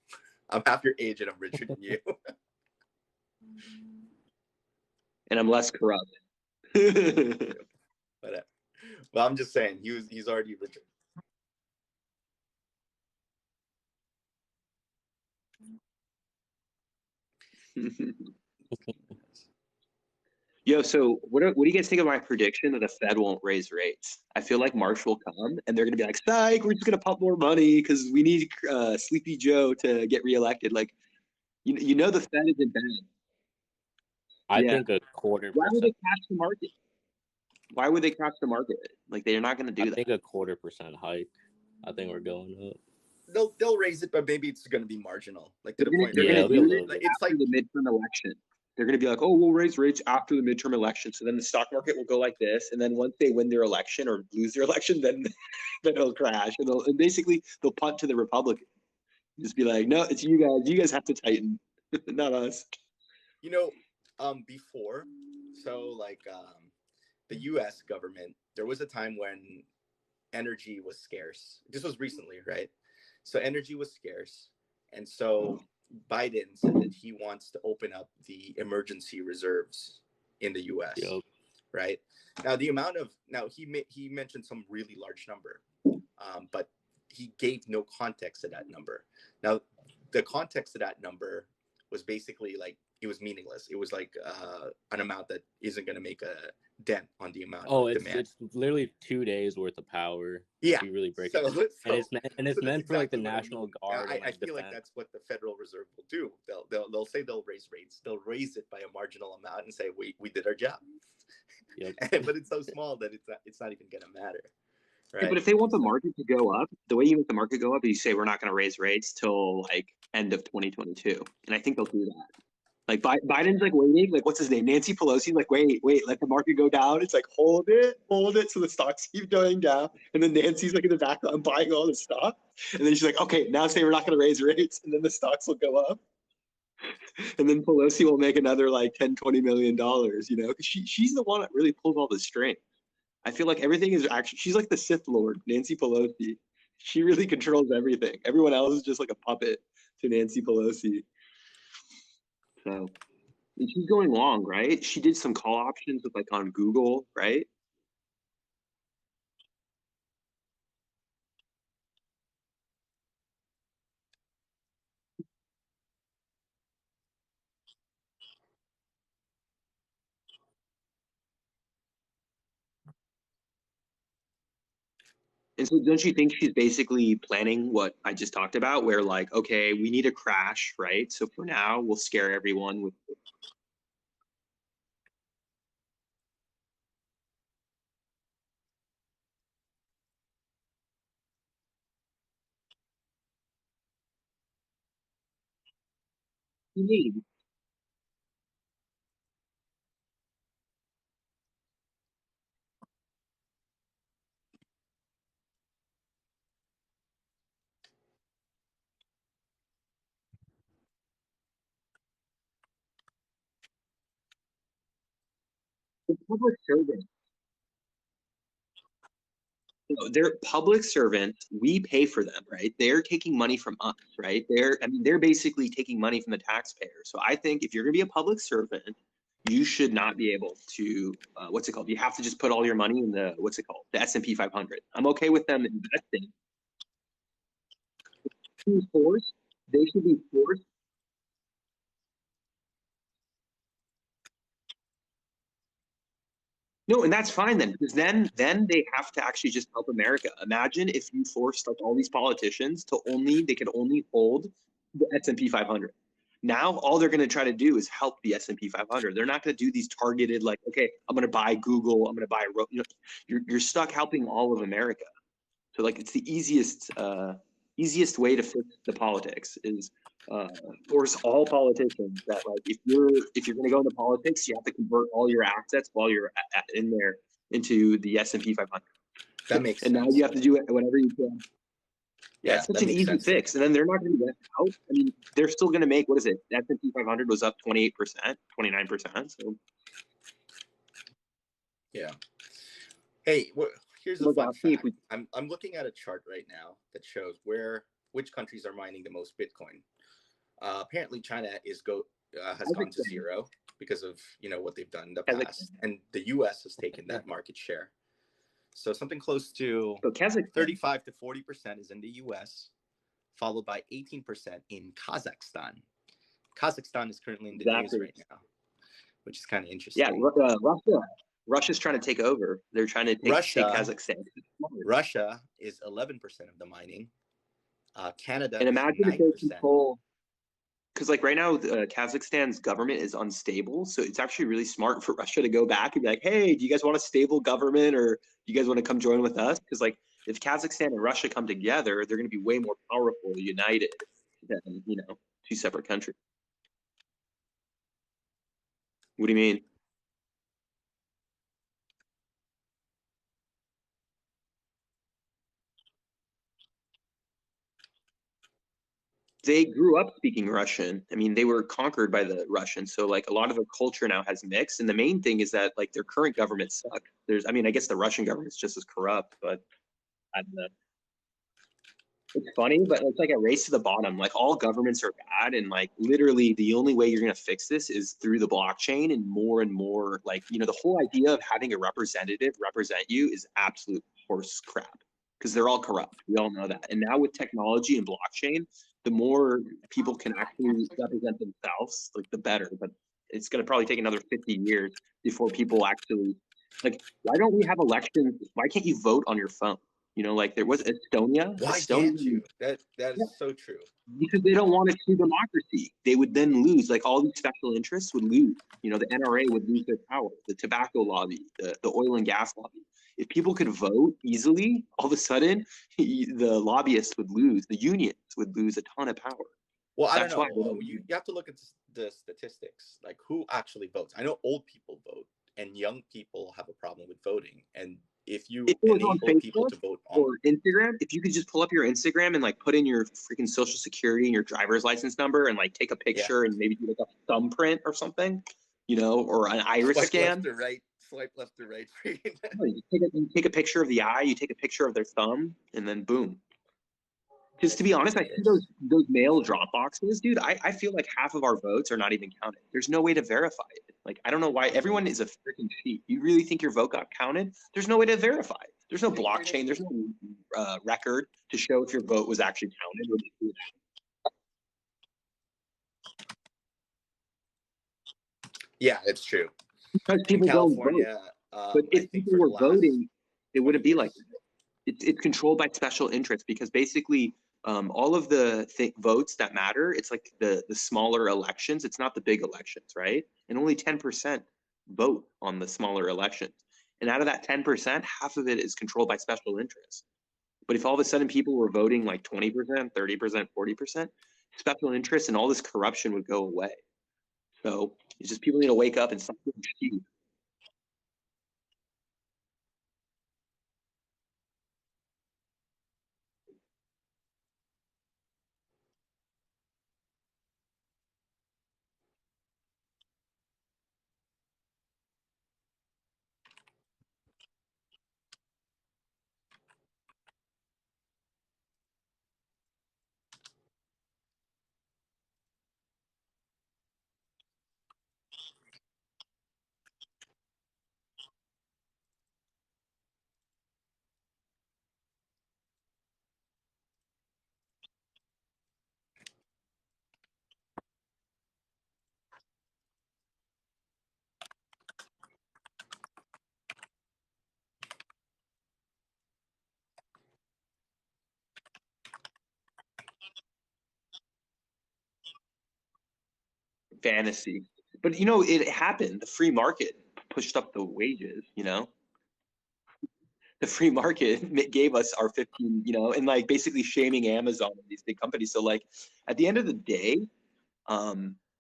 I'm half your age and I'm richer than you. And I'm less corrupt. But well, I'm just saying, he's already richer. Yo, so what do you guys think of my prediction that the Fed won't raise rates? I feel like March will come and they're going to be like, psych, we're just going to pump more money because we need Sleepy Joe to get reelected. Like, you know, the Fed isn't bad. I think a quarter. Why would they crash the market? Why would they crash the market? Like, they're not going to do that. I think a 0.25% hike. I think we're going up. They'll raise it, but maybe it's going to be marginal. Like to the point. They're going to do it it's after the midterm election. They're going to be like, oh, we'll raise rates after the midterm election. So then the stock market will go like this. And then once they win their election or lose their election, then it'll crash. And basically they'll punt to the Republicans. Just be like, no, it's you guys. You guys have to tighten, not us. You know, before, so like the U.S. government, there was a time when energy was scarce. This was recently, right? So energy was scarce. And so Biden said that he wants to open up the emergency reserves in the U.S. Yep. Right now, he mentioned some really large number, but he gave no context to that number. Now, the context of that number was basically like it was meaningless. It was like an amount that isn't going to make a dent on the amount of demand. It's literally 2 days worth of power. Yeah, if you really break it down. And it's meant for like the National Guard. I feel like that's what the Federal Reserve will do. They'll say they'll raise rates. They'll raise it by a marginal amount and say we did our job. Yep. But it's so small that it's not even going to matter. Right? Yeah, but if they want the market to go up, the way you make the market go up is you say we're not going to raise rates till like end of 2022, and I think they'll do that. Like Biden's like waiting, like what's his name? Nancy Pelosi, like wait, let the market go down. It's like hold it, so the stocks keep going down. And then Nancy's like in the background buying all the stock. And then she's like, okay, now say we're not going to raise rates, and then the stocks will go up. And then Pelosi will make another like $10-20 million, you know, because she's the one that really pulls all the strings. I feel like everything is actually, she's like the Sith Lord, Nancy Pelosi. She really controls everything. Everyone else is just like a puppet to Nancy Pelosi. So, and she's going long, right? She did some call options with like on Google, right? And so don't you think she's basically planning what I just talked about, where like, okay, we need a crash, right? So for now, we'll scare everyone with. You need. The public servants. They're public servants. We pay for them, right? They're taking money from us, right? They're basically taking money from the taxpayer. So I think if you're going to be a public servant, you should not be able to, what's it called? You have to just put all your money in the, what's it called? The S&P 500. I'm okay with them investing. They should be forced. No, and that's fine then, because then they have to actually just help America. Imagine if you forced like all these politicians to they could only hold the S&P 500. Now, all they're going to try to do is help the S&P 500. They're not going to do these targeted, like, okay, I'm going to buy Google, I'm going to buy, you're stuck helping all of America. So like, it's the easiest way to fix the politics is force all politicians that like, if you're going to go into politics, you have to convert all your assets while you're in there into the S&P 500. That makes and sense. now you have to do it whenever you can. Yeah, it's such an easy fix. And then they're not going to get out. I mean, they're still going to make, what is it? S&P 500 was up 28%, 29%. So yeah. Hey, here's a fun fact. I'm looking at a chart right now that shows which countries are mining the most Bitcoin. Apparently, China has gone to zero because of what they've done in the past, and the U.S. has taken that market share. So something close to 35 to 40% is in the U.S., followed by 18% in Kazakhstan. Kazakhstan is currently in the news right now, which is kind of interesting. Yeah, Russia's trying to take over. They're trying to take Kazakhstan. Russia is 11% of the mining. Canada and imagine is 9%. If they control, because like right now, Kazakhstan's government is unstable. So it's actually really smart for Russia to go back and be like, hey, do you guys want a stable government, or do you guys want to come join with us? Because like if Kazakhstan and Russia come together, they're going to be way more powerful, united than, two separate countries. What do you mean? They grew up speaking Russian. I mean, they were conquered by the Russians. So like a lot of the culture now has mixed. And the main thing is that like their current government sucks. I guess the Russian government's just as corrupt, but I don't know. It's funny, but it's like a race to the bottom. Like all governments are bad. And like literally the only way you're going to fix this is through the blockchain and more like, the whole idea of having a representative represent you is absolute horse crap because they're all corrupt. We all know that. And now with technology and blockchain, the more people can actually represent themselves, like the better. But it's going to probably take another 50 years before people actually like, why don't we have elections? Why can't you vote on your phone? Like there was Estonia. Why can't you? That is so true. Because they don't want a true democracy. They would then lose. Like all these special interests would lose. The NRA would lose their power. The tobacco lobby, the oil and gas lobby. If people could vote easily, all of a sudden, the lobbyists would lose. The unions would lose a ton of power. Well, I don't know. You have to look at the statistics. Like who actually votes? I know old people vote, and young people have a problem with voting. And if you enable people to vote on or Instagram, if you could just pull up your Instagram and like put in your freaking social security and your driver's license number and like take a picture and maybe do like a thumbprint or something, or an iris scan. Swipe left to right. You take a picture of the eye, you take a picture of their thumb, and then boom. Because to be honest, I see those mail drop boxes, dude. I feel like half of our votes are not even counted. There's no way to verify it. Like, I don't know why everyone is a freaking cheat. You really think your vote got counted? There's no way to verify it. There's no blockchain. There's no record to show if your vote was actually counted. Yeah, it's true. Because people don't vote. But if people were voting, it wouldn't be like that. It's controlled by special interests because basically all of the votes that matter, it's like the smaller elections. It's not the big elections, right? And only 10% vote on the smaller elections. And out of that 10%, half of it is controlled by special interests. But if all of a sudden people were voting like 20%, 30%, 40%, special interests and all this corruption would go away. So it's just people need to wake up and stop being cheap. fantasy. But you know, it happened. The free market pushed up the wages, you know. The free market gave us our 15, you know, and like basically shaming Amazon and these big companies. So like at the end of the day,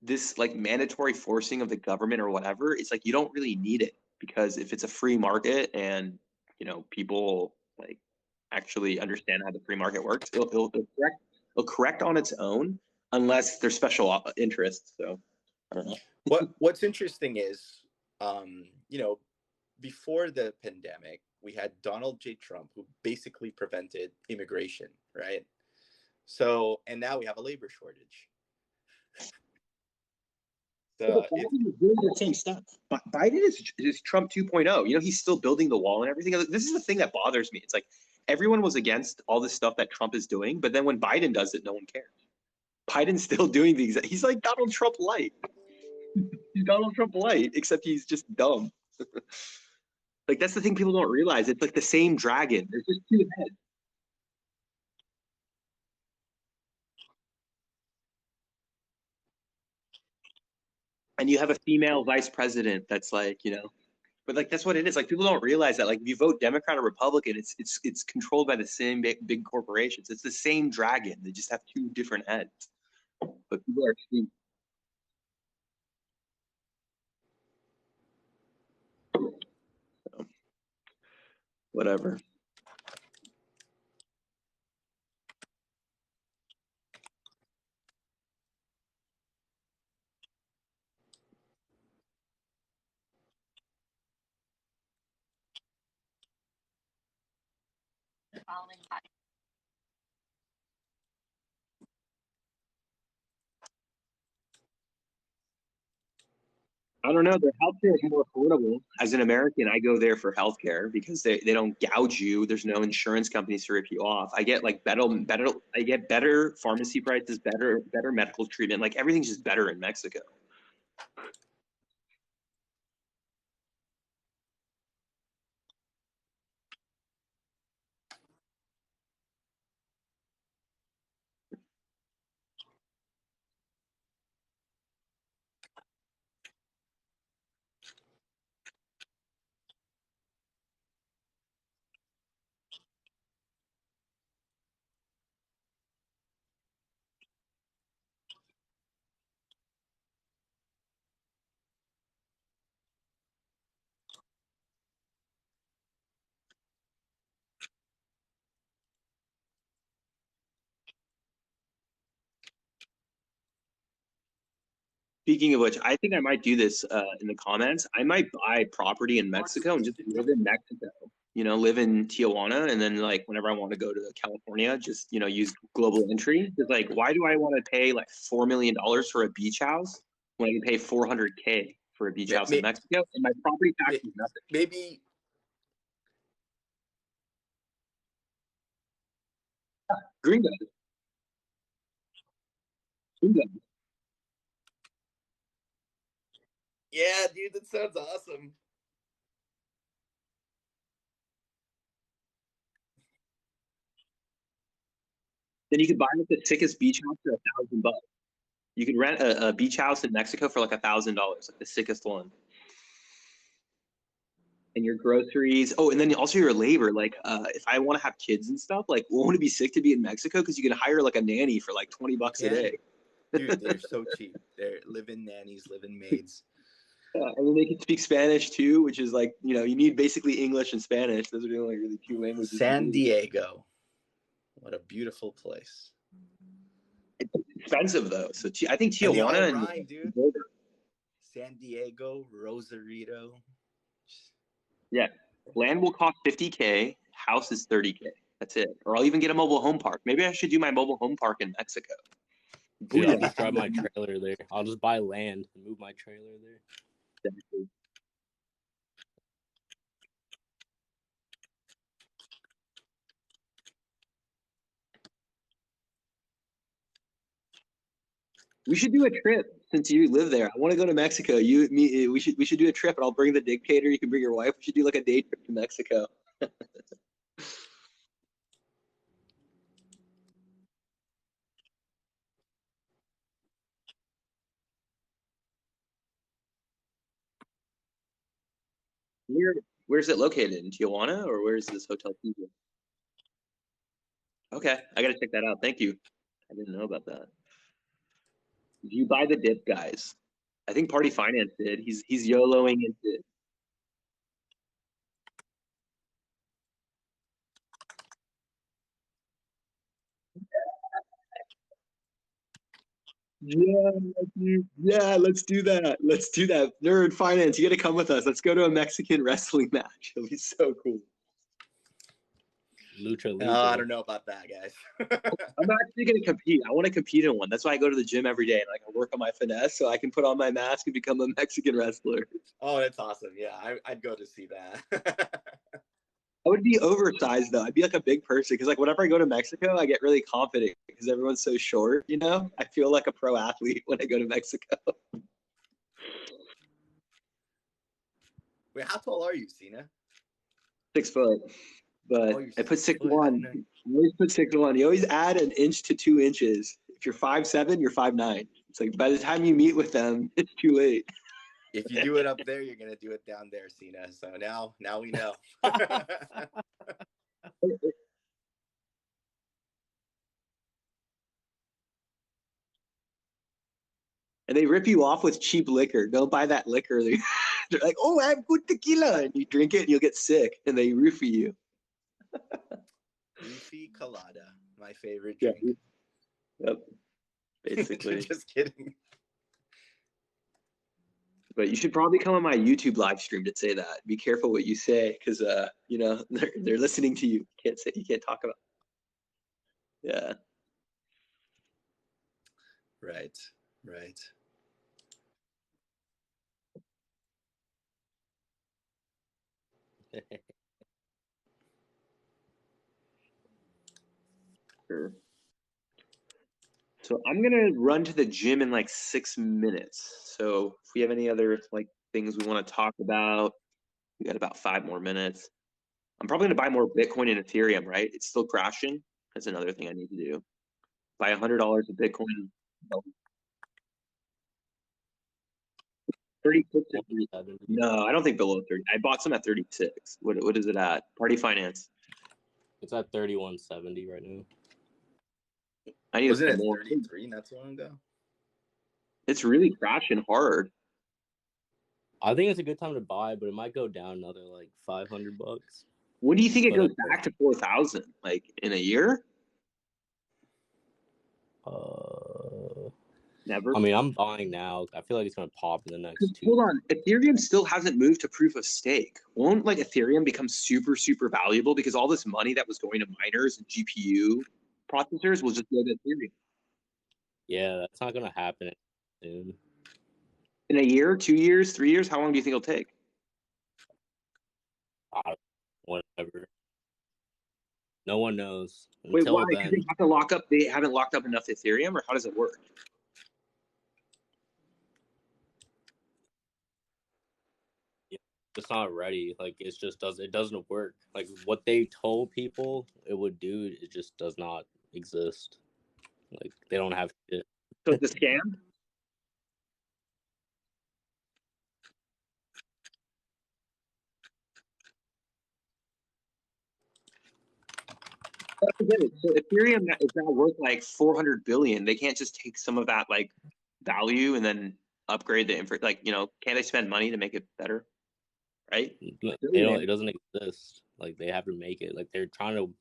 this like mandatory forcing of the government or whatever, it's like you don't really need it, because if it's a free market and, you know, people like actually understand how the free market works, it'll correct on its own, unless there's special interests. So I don't know. What's interesting is, you know, before the pandemic, we had Donald J. Trump, who basically prevented immigration, right? So, and now we have a labor shortage. So Biden is doing the same stuff. Biden is Trump 2.0. You know, he's still building the wall and everything. This is the thing that bothers me. It's like everyone was against all this stuff that Trump is doing, but then when Biden does it, no one cares. Biden's still doing the exact. He's like Donald Trump light. He's Donald Trump light, except he's just dumb. Like that's the thing people don't realize. It's like the same dragon. There's just two heads. And you have a female vice president that's like, you know, but like that's what it is. Like people don't realize that. Like if you vote Democrat or Republican, it's controlled by the same big corporations. It's the same dragon. They just have two different heads. But people are extreme. So, whatever. I don't know. Their healthcare is more affordable. As an American, I go there for healthcare because they don't gouge you. There's no insurance companies to rip you off. I get like better. I get better pharmacy prices, better medical treatment. Like everything's just better in Mexico. Speaking of which, I think I might do this in the comments. I might buy property in Mexico and just live in Mexico. You know, live in Tijuana, and then like whenever I want to go to California, just you know use global entry. It's like, why do I want to pay like $4 million for a beach house when I can pay 400K for a beach house in Mexico and my property tax is nothing? Maybe Gringo, gringo. yeah, dude, that sounds awesome. Then you could buy like the sickest beach house for $1,000. You could rent a beach house in Mexico for like $1,000, like the sickest one. And your groceries. Oh, and then also your labor. Like, if I want to have kids and stuff, like, won't it be sick to be in Mexico? Because you can hire like a nanny for like $20 a day. Dude, they're so cheap. They're live-in nannies, live-in maids. Yeah, and then they can speak Spanish too, which is like, you know, you need basically English and Spanish. Those are the only really two languages. San Diego, what a beautiful place. It's expensive though, so I think Tijuana and rhyme, dude. San Diego, Rosarito. Yeah, land will cost 50K. House is 30K. That's it. Or I'll even get a mobile home park. Maybe I should do my mobile home park in Mexico. Dude, I'll just drive my trailer there. I'll just buy land and move my trailer there. Exactly. We should do a trip since you live there. I want to go to Mexico. You, me, we should do a trip, and I'll bring the dictator. You can bring your wife. We should do like a day trip to Mexico. Where's it located? In Tijuana, or where's this hotel? Okay, I gotta check that out. Thank you. I didn't know about that. Do you buy the dip, guys? I think Party Finance did. He's YOLOing into it. Yeah, let's do that. Let's do that. Nerd Finance, you got to come with us. Let's go to a Mexican wrestling match. It'll be so cool. Lucha Libre. I don't know about that, guys. I'm actually going to compete. I want to compete in one. That's why I go to the gym every day and I work on my finesse so I can put on my mask and become a Mexican wrestler. Oh, that's awesome. Yeah, I'd go to see that. I would be oversized though. I'd be like a big person because whenever I go to Mexico, I get really confident because everyone's so short. I feel like a pro athlete when I go to Mexico. Wait, how tall are you, Cena? 6 foot, but I put 6'1". You always put 6'1". You always add an inch to 2 inches. If you're 5'7", you're 5'9". It's like by the time you meet with them, it's too late. If you do it up there, you're gonna do it down there, Cena. So now we know. And they rip you off with cheap liquor. Don't buy that liquor. They're like, oh, I have good tequila. And you drink it and you'll get sick. And they roofie you. Roofie colada, my favorite drink. Yep. Basically. Just kidding. But you should probably come on my YouTube live stream to say that. Be careful what you say because, they're listening to you. You can't talk about it. Yeah. Right. Sure. So I'm gonna run to the gym in like 6 minutes. So if we have any other things we want to talk about, we got about 5 more minutes. I'm probably gonna buy more Bitcoin and Ethereum, right? It's still crashing. That's another thing I need to do. Buy $100 of Bitcoin. 36. No, I don't think below 30. I bought some at 36. What is it at? Party Finance. It's at 31.70 right now. I need Wasn't to it more. 33 not so long ago? It's really crashing hard. I think it's a good time to buy, but it might go down another like $500. When do you think it goes back to 4,000? Like in a year? Never. I mean, I'm buying now. I feel like it's gonna pop in the next 2. Hold on, Ethereum still hasn't moved to proof of stake. Won't Ethereum become super, super valuable because all this money that was going to miners and GPU processors will just go to Ethereum? Yeah, that's not gonna happen soon. In a year, 2 years, 3 years? How long do you think it'll take? Whatever. No one knows. Wait, Until why? Because they have to lock up. They haven't locked up enough Ethereum, or how does it work? It's not ready. Like it doesn't work. Like what they told people it would do, it just does not exist. Like they don't have shit. So it's a scam? So Ethereum is now worth like 400 billion. They can't just take some of that value and then upgrade the infra. Can't they spend money to make it better? Right? It doesn't exist. Like they have to make it. Like they're trying to.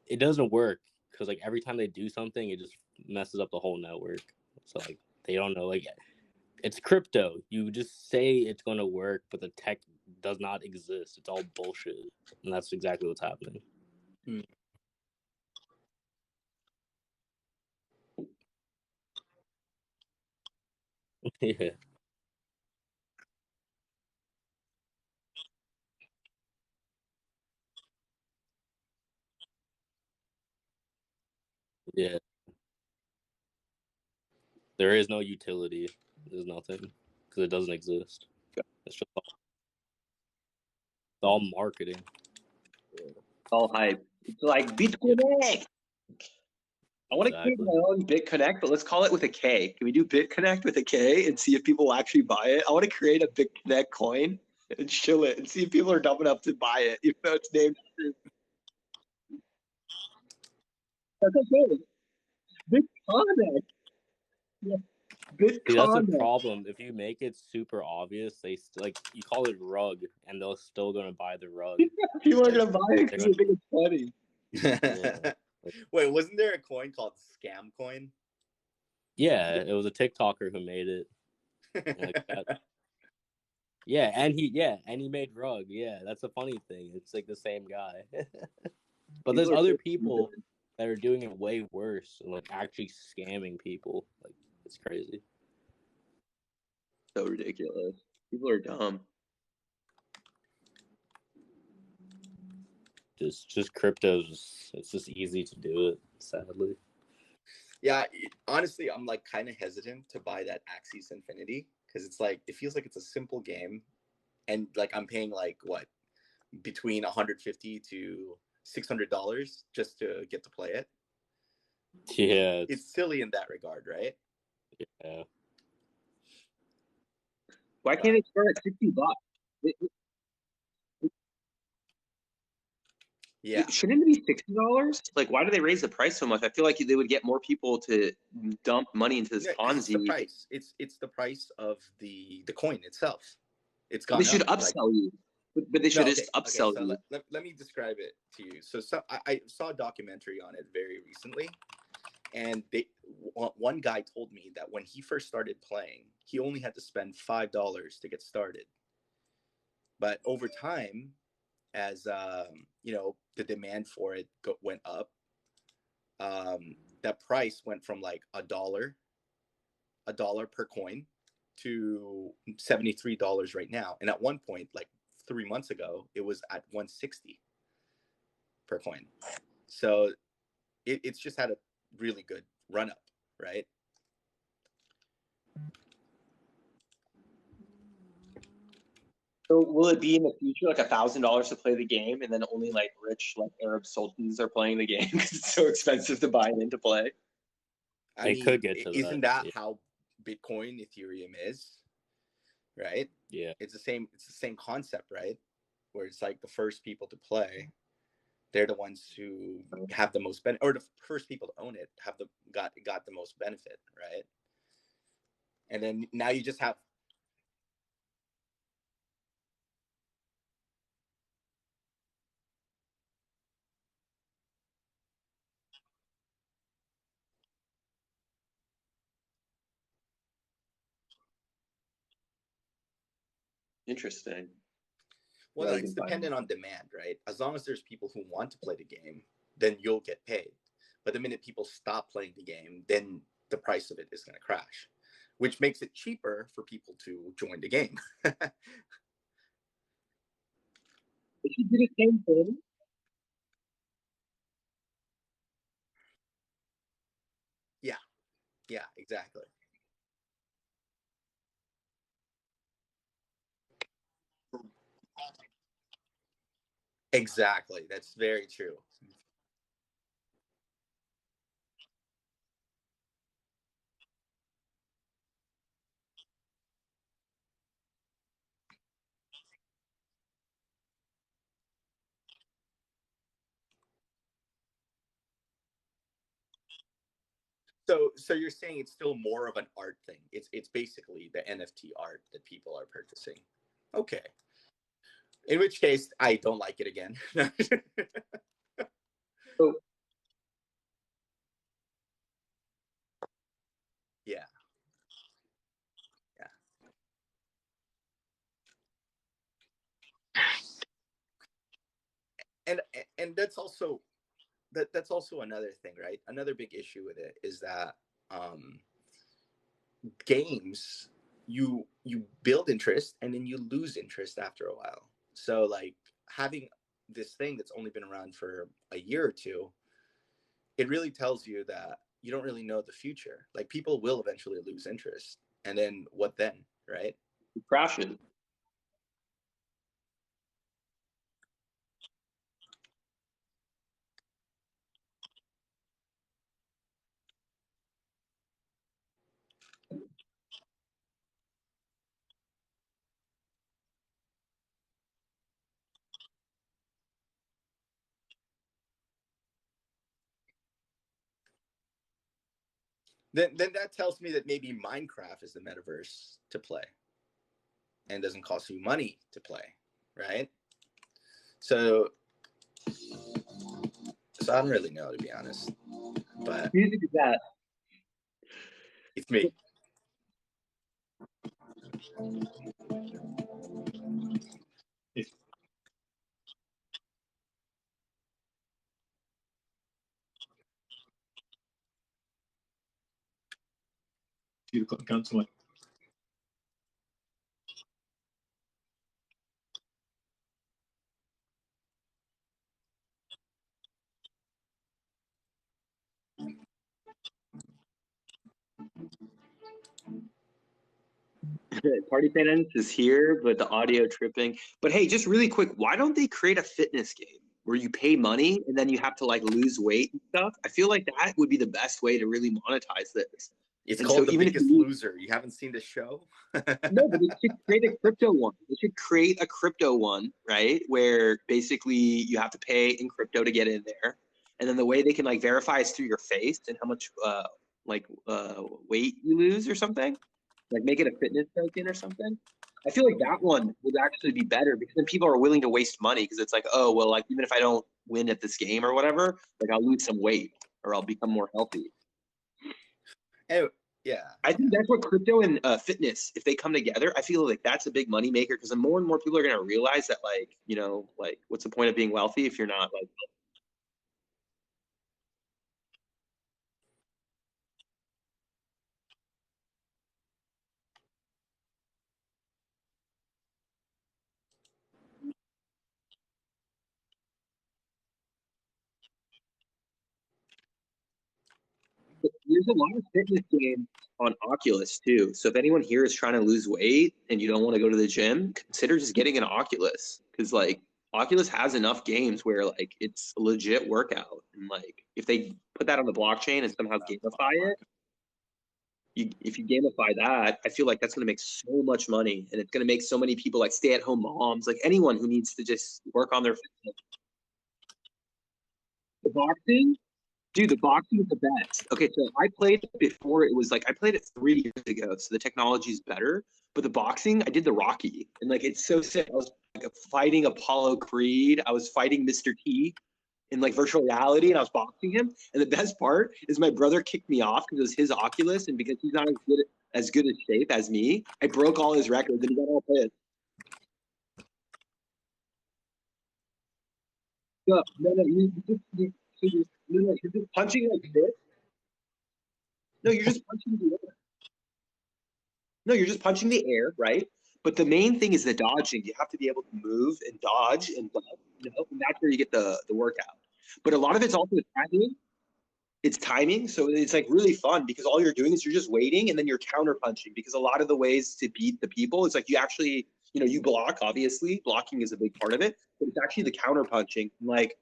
It doesn't work because every time they do something, it just messes up the whole network. So they don't know. It's crypto. You just say it's going to work, but the tech does not exist. It's all bullshit, and that's exactly what's happening. Yeah. Yeah. There is no utility. There's nothing because it doesn't exist. It's just all marketing. All hype. It's like BitConnect. I want to create my own BitConnect, but let's call it with a K. Can we do BitConnect with a K and see if people will actually buy it? I want to create a BitConnect coin and chill it and see if people are dumb enough to buy it, even though it's named. That's okay. Big conduct. Yeah. Good See, that's the conduct. problem. If you make it super obvious, like you call it rug, and they're still gonna buy the rug. People are Like, gonna buy it because they think it's funny. Yeah. Wait, wasn't there a coin called Scam Coin? Yeah, it was a TikToker who made it. Like that. Yeah, and he made rug. Yeah, that's a funny thing. It's like the same guy. But there's People are other so people stupid. that are doing it way worse and like actually scamming people. Like it's crazy. So ridiculous. People are dumb. Just cryptos. It's just easy to do it. Sadly. Yeah, honestly, I'm like kind of hesitant to buy that Axis Infinity because it's like it feels like it's a simple game, and like I'm paying like what between $150 to $600 just to get to play it. Yeah, It's silly in that regard, right? yeah. Why can't it start at $60? Yeah. Shouldn't it be $60? Like, why do they raise the price so much? I feel like they would get more people to dump money into this Yeah, 'cause it's the Ponzi. price. It's the price of the coin itself. It's They gone should up. upsell you, but they should just upsell so you. let me describe it to you. So I saw a documentary on it very recently, and one guy told me that when he first started playing, he only had to spend $5 to get started. But over time, as you know, the demand for it went up. That price went from like a dollar per coin to $73 right now. And at one point, like 3 months ago, it was at $160 per coin. So it's just had a really good run up, right? So will it be in the future like $1,000 to play the game, and then only like rich like Arab sultans are playing the game because it's so expensive to buy it into play? I mean, could get to isn't that. that how Bitcoin, Ethereum is, right? Yeah. It's the same concept, right? Where it's like the first people to play, they're the ones who have the most benefit, or the first people to own it have got the most benefit, right? And then now you just have Interesting. well, it's dependent on demand, right? As long as there's people who want to play the game, then you'll get paid. But the minute people stop playing the game, then the price of it is going to crash, which makes it cheaper for people to join the game. It should be the same thing. Yeah, exactly. Exactly. That's very true. So you're saying it's still more of an art thing. It's basically the NFT art that people are purchasing. Okay. In which case, I don't like it again. So Yeah, yeah. And and that's also another thing, right? Another big issue with it is that um, games you build interest and then you lose interest after a while. So like having this thing that's only been around for a year or two, it really tells you that you don't really know the future. Like people will eventually lose interest, and then what then, right? it crashes. then that tells me that maybe Minecraft is the metaverse to play and doesn't cost you money to play, right? So I don't really know, to be honest, but music is that? it's me. Council. Party Finance is here, but the audio tripping. But hey, just really quick, why don't they create a fitness game where you pay money and then you have to like lose weight and stuff? I feel like that would be the best way to really monetize this. It's And called so The even if Biggest you- Loser. You haven't seen the show? No, but they should create a crypto one. They should create a crypto one, right? Where basically you have to pay in crypto to get in there. And then the way they can like verify is through your face and how much weight you lose or something. Like make it a fitness token or something. I feel like that one would actually be better because then people are willing to waste money because it's like, oh, well, like even if I don't win at this game or whatever, like I'll lose some weight or I'll become more healthy. Oh, yeah. I think that's what crypto and fitness, if they come together, I feel like that's a big money maker because then more and more people are going to realize that, like, you know, like what's the point of being wealthy if you're not like. There's a lot of fitness games on Oculus too. So if anyone here is trying to lose weight and you don't want to go to the gym, consider just getting an Oculus because like Oculus has enough games where like it's a legit workout and like if they put that on the blockchain and somehow gamify it, if you gamify that, I feel like that's going to make so much money and it's going to make so many people like stay-at-home moms, like anyone who needs to just work on their fitness. The boxing. Dude, the boxing is the best. Okay, so I played it before it was like I played it 3 years ago, so the technology is better. But the boxing, I did the Rocky, and like it's so sick. I was like fighting Apollo Creed. I was fighting Mr. T in like virtual reality, and I was boxing him. And the best part is my brother kicked me off because it was his Oculus, and because he's not as good a shape as me, I broke all his records, and he got all pissed. No, you're just punching like this. No, you're just punching the air. No, you're just punching the air, right? But the main thing is the dodging. You have to be able to move and dodge and you know, and that's where you get the workout. But a lot of it's also timing. It's timing. So it's like really fun because all you're doing is you're just waiting and then you're counter punching because a lot of the ways to beat the people, it's like you actually, you know, you block, obviously. Blocking is a big part of it, but it's actually the counter punching. Like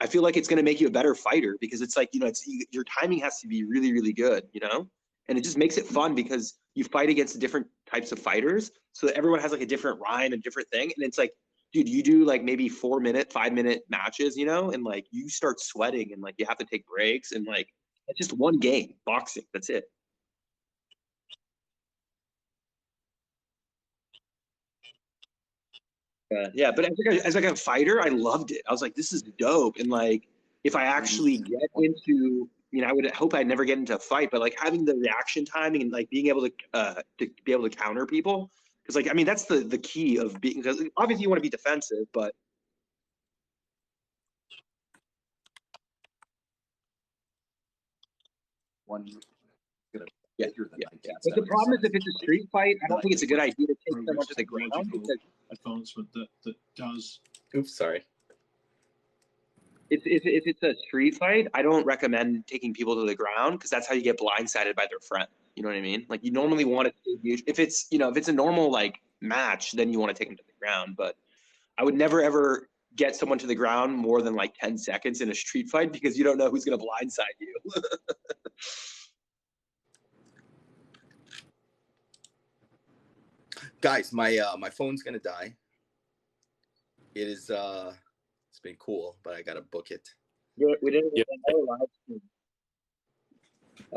I feel like it's going to make you a better fighter because it's like, you know, your timing has to be really, really good, you know? And it just makes it fun because you fight against different types of fighters. So that everyone has like a different rhyme and different thing. And it's like, dude, you do like maybe 4-minute, 5-minute matches, you know, and like you start sweating and like you have to take breaks and like it's just one game, boxing. That's it. Yeah, but as like a fighter, I loved it. I was like, this is dope. And like, if I actually get into, you know, I would hope I never get into a fight, but like having the reaction timing and like being able to be able to counter people, because like, I mean, that's the key of being. Because obviously you want to be defensive, but One. yeah. But the problem is if it's a street fight, I don't think it's a good idea to take someone to the ground because advancement that does. Oops, sorry. if it's a street fight, I don't recommend taking people to the ground because that's how you get blindsided by their friend. You know what I mean? Like you normally want to, if it's, you know, if it's a normal like match, then you want to take them to the ground. But I would never ever get someone to the ground more than like 10 seconds in a street fight because you don't know who's going to blindside you. Guys, my phone's gonna die. It is it's been cool, but I gotta book it. We didn't Yep. another live stream.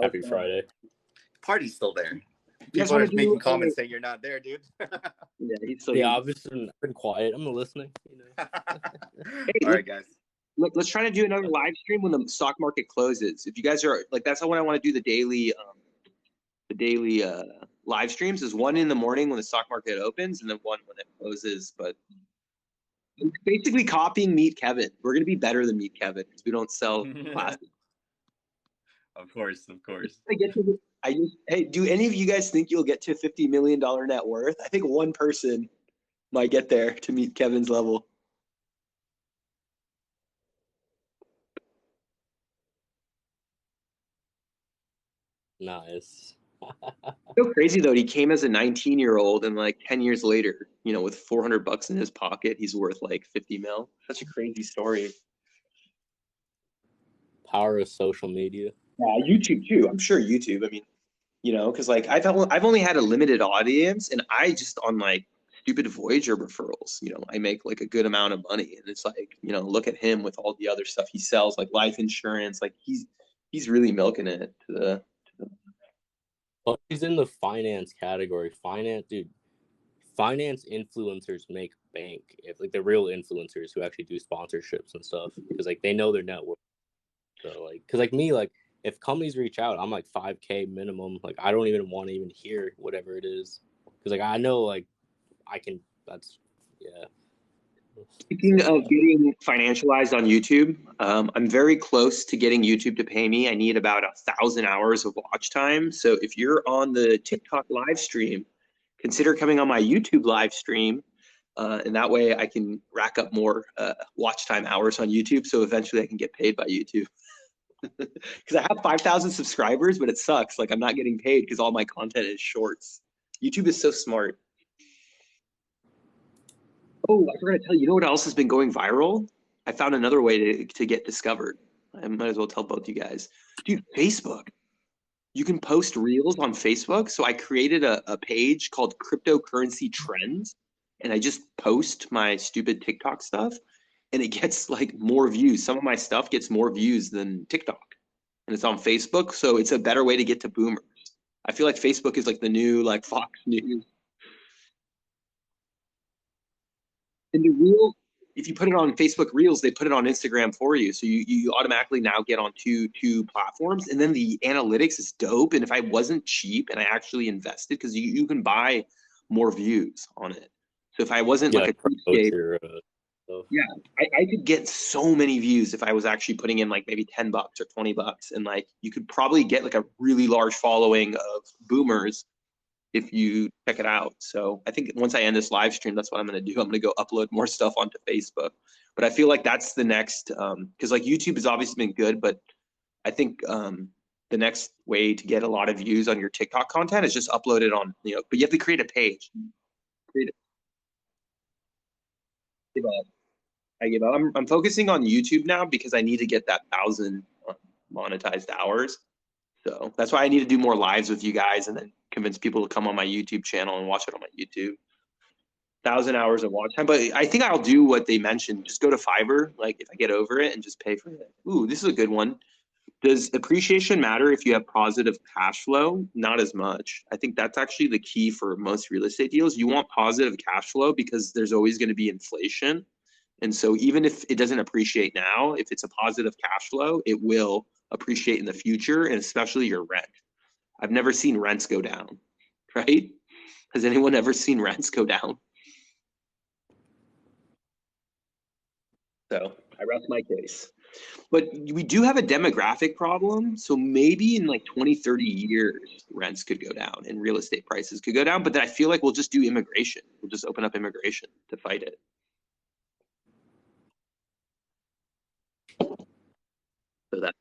Happy Friday. Party's still there. You guys People are want to making do? comments saying you're not there, dude. Yeah, he's so. Yeah, I've just been quiet. I'm listening. You know. Hey, All right, guys. let's try to do another live stream when the stock market closes. If you guys are like, that's how when I want to do the daily live streams is one in the morning when the stock market opens, and then one when it closes. But it's basically copying Meet Kevin. We're gonna be better than Meet Kevin because we don't sell classes. Of course. Hey, do any of you guys think you'll get to $50 million net worth? I think one person might get there to meet Kevin's level. Nice. So crazy though. He came as a 19-year-old, and like 10 years later, with $400 in his pocket, he's worth like 50 mil. Such a crazy story. Power of social media. Yeah, YouTube too. I'm sure YouTube. I mean, because like I've only had a limited audience, and I just on like stupid Voyager referrals. I make like a good amount of money, and it's like look at him with all the other stuff he sells, like life insurance. Like he's really milking it to the. But he's in the finance category. Dude. Finance influencers make bank. If like the real influencers who actually do sponsorships and stuff, because like they know their network. So like, because like me, like if companies reach out, I'm like 5K minimum. Like I don't even want to even hear whatever it is, because like I know like I can. That's yeah. Speaking of getting financialized on YouTube, I'm very close to getting YouTube to pay me. I need about 1,000 hours of watch time. So if you're on the TikTok live stream, consider coming on my YouTube live stream. And that way I can rack up more watch time hours on YouTube. So eventually I can get paid by YouTube. Because I have 5,000 subscribers, but it sucks. Like I'm not getting paid because all my content is shorts. YouTube is so smart. Oh, I forgot to tell you, you know what else has been going viral? I found another way to get discovered. I might as well tell both you guys. Dude, Facebook. You can post reels on Facebook. So I created a page called Cryptocurrency Trends, and I just post my stupid TikTok stuff, and it gets like more views. Some of my stuff gets more views than TikTok, and it's on Facebook. So it's a better way to get to boomers. I feel like Facebook is like the new like Fox News. And the reel, if you put it on Facebook Reels, they put it on Instagram for you. So you automatically now get on two platforms. And then the analytics is dope. And if I wasn't cheap and I actually invested, because you can buy more views on it. So if I wasn't like a cheapskate, yeah, I could get so many views if I was actually putting in like maybe $10 or $20. And like you could probably get like a really large following of boomers if you check it out. So I think once I end this live stream, that's what I'm going to do. I'm going to go upload more stuff onto Facebook. But I feel like that's the next, because like YouTube has obviously been good, but I think the next way to get a lot of views on your TikTok content is just upload it on, but you have to create a page. I give up. I'm focusing on YouTube now because I need to get that 1,000 monetized hours. So that's why I need to do more lives with you guys and then convince people to come on my YouTube channel and watch it on my YouTube. 1,000 hours of watch time. But I think I'll do what they mentioned. Just go to Fiverr, like if I get over it, and just pay for it. Ooh, this is a good one. Does appreciation matter if you have positive cash flow? Not as much. I think that's actually the key for most real estate deals. You want positive cash flow because there's always going to be inflation. And so even if it doesn't appreciate now, if it's a positive cash flow, it will appreciate in the future, and especially your rent. I've never seen rents go down, right? Has anyone ever seen rents go down? So I rest my case. But we do have a demographic problem. So maybe in like 20, 30 years, rents could go down and real estate prices could go down. But then I feel like we'll just do immigration. We'll just open up immigration to fight it. So that.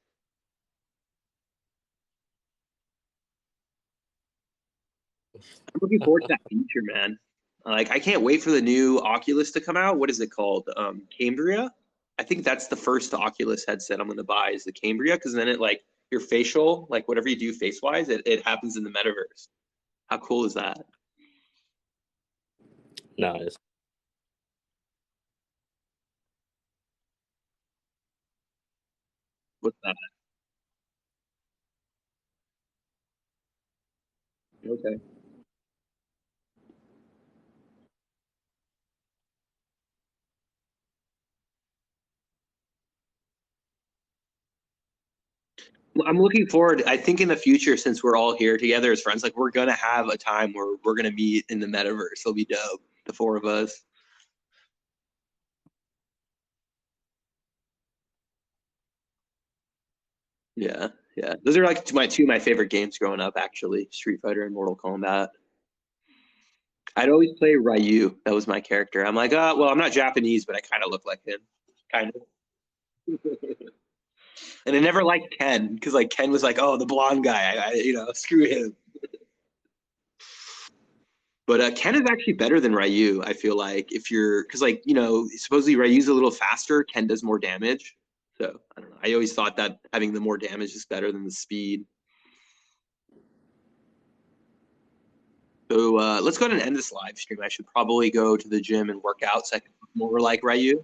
I'm looking forward to that feature, man. Like I can't wait for the new Oculus to come out. What is it called? Cambria. I think that's the first Oculus headset I'm going to buy is the Cambria, because then it like your facial, like whatever you do face wise, it happens in the metaverse. How cool is that? Nice. What's that? Okay. Well, I'm looking forward. I think in the future, since we're all here together as friends, like we're gonna have a time where we're gonna meet in the metaverse. It'll be dope. The four of us. Yeah, yeah. Those are like two of my favorite games growing up. Actually, Street Fighter and Mortal Kombat. I'd always play Ryu. That was my character. I'm like, well, I'm not Japanese, but I kind of look like him, kind of. And I never liked Ken because like Ken was like, oh, the blonde guy. Screw him. But Ken is actually better than Ryu. I feel like if you're because like supposedly Ryu's a little faster. Ken does more damage. So I don't know. I always thought that having the more damage is better than the speed. So let's go ahead and end this live stream. I should probably go to the gym and work out so I can look more like Ryu.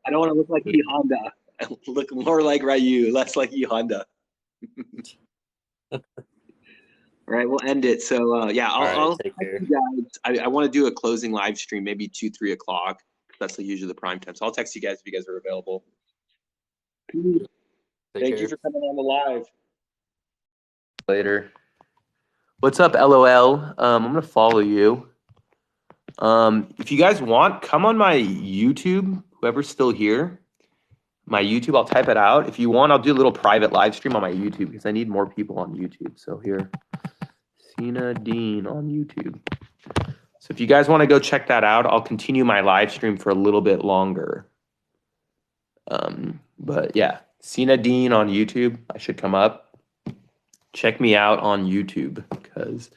I don't want to look like E Honda. I look more like Ryu, less like E Honda. All right, we'll end it. So I'll take care. you guys. I want to do a closing live stream, maybe 2-3 o'clock. That's like usually the prime time. So I'll text you guys if you guys are available. Thank you for coming on the live. Later. What's up, LOL? I'm gonna follow you. If you guys want, come on my YouTube. Whoever's still here, my YouTube. I'll type it out. If you want, I'll do a little private live stream on my YouTube because I need more people on YouTube. So here, Cena Dean on YouTube. So if you guys want to go check that out, I'll continue my live stream for a little bit longer. But yeah, Cena Dean on YouTube. I should come up. Check me out on YouTube because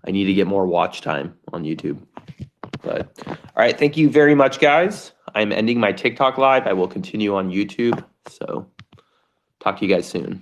I need to get more watch time on YouTube. But all right, thank you very much, guys. I'm ending my TikTok live. I will continue on YouTube. So talk to you guys soon.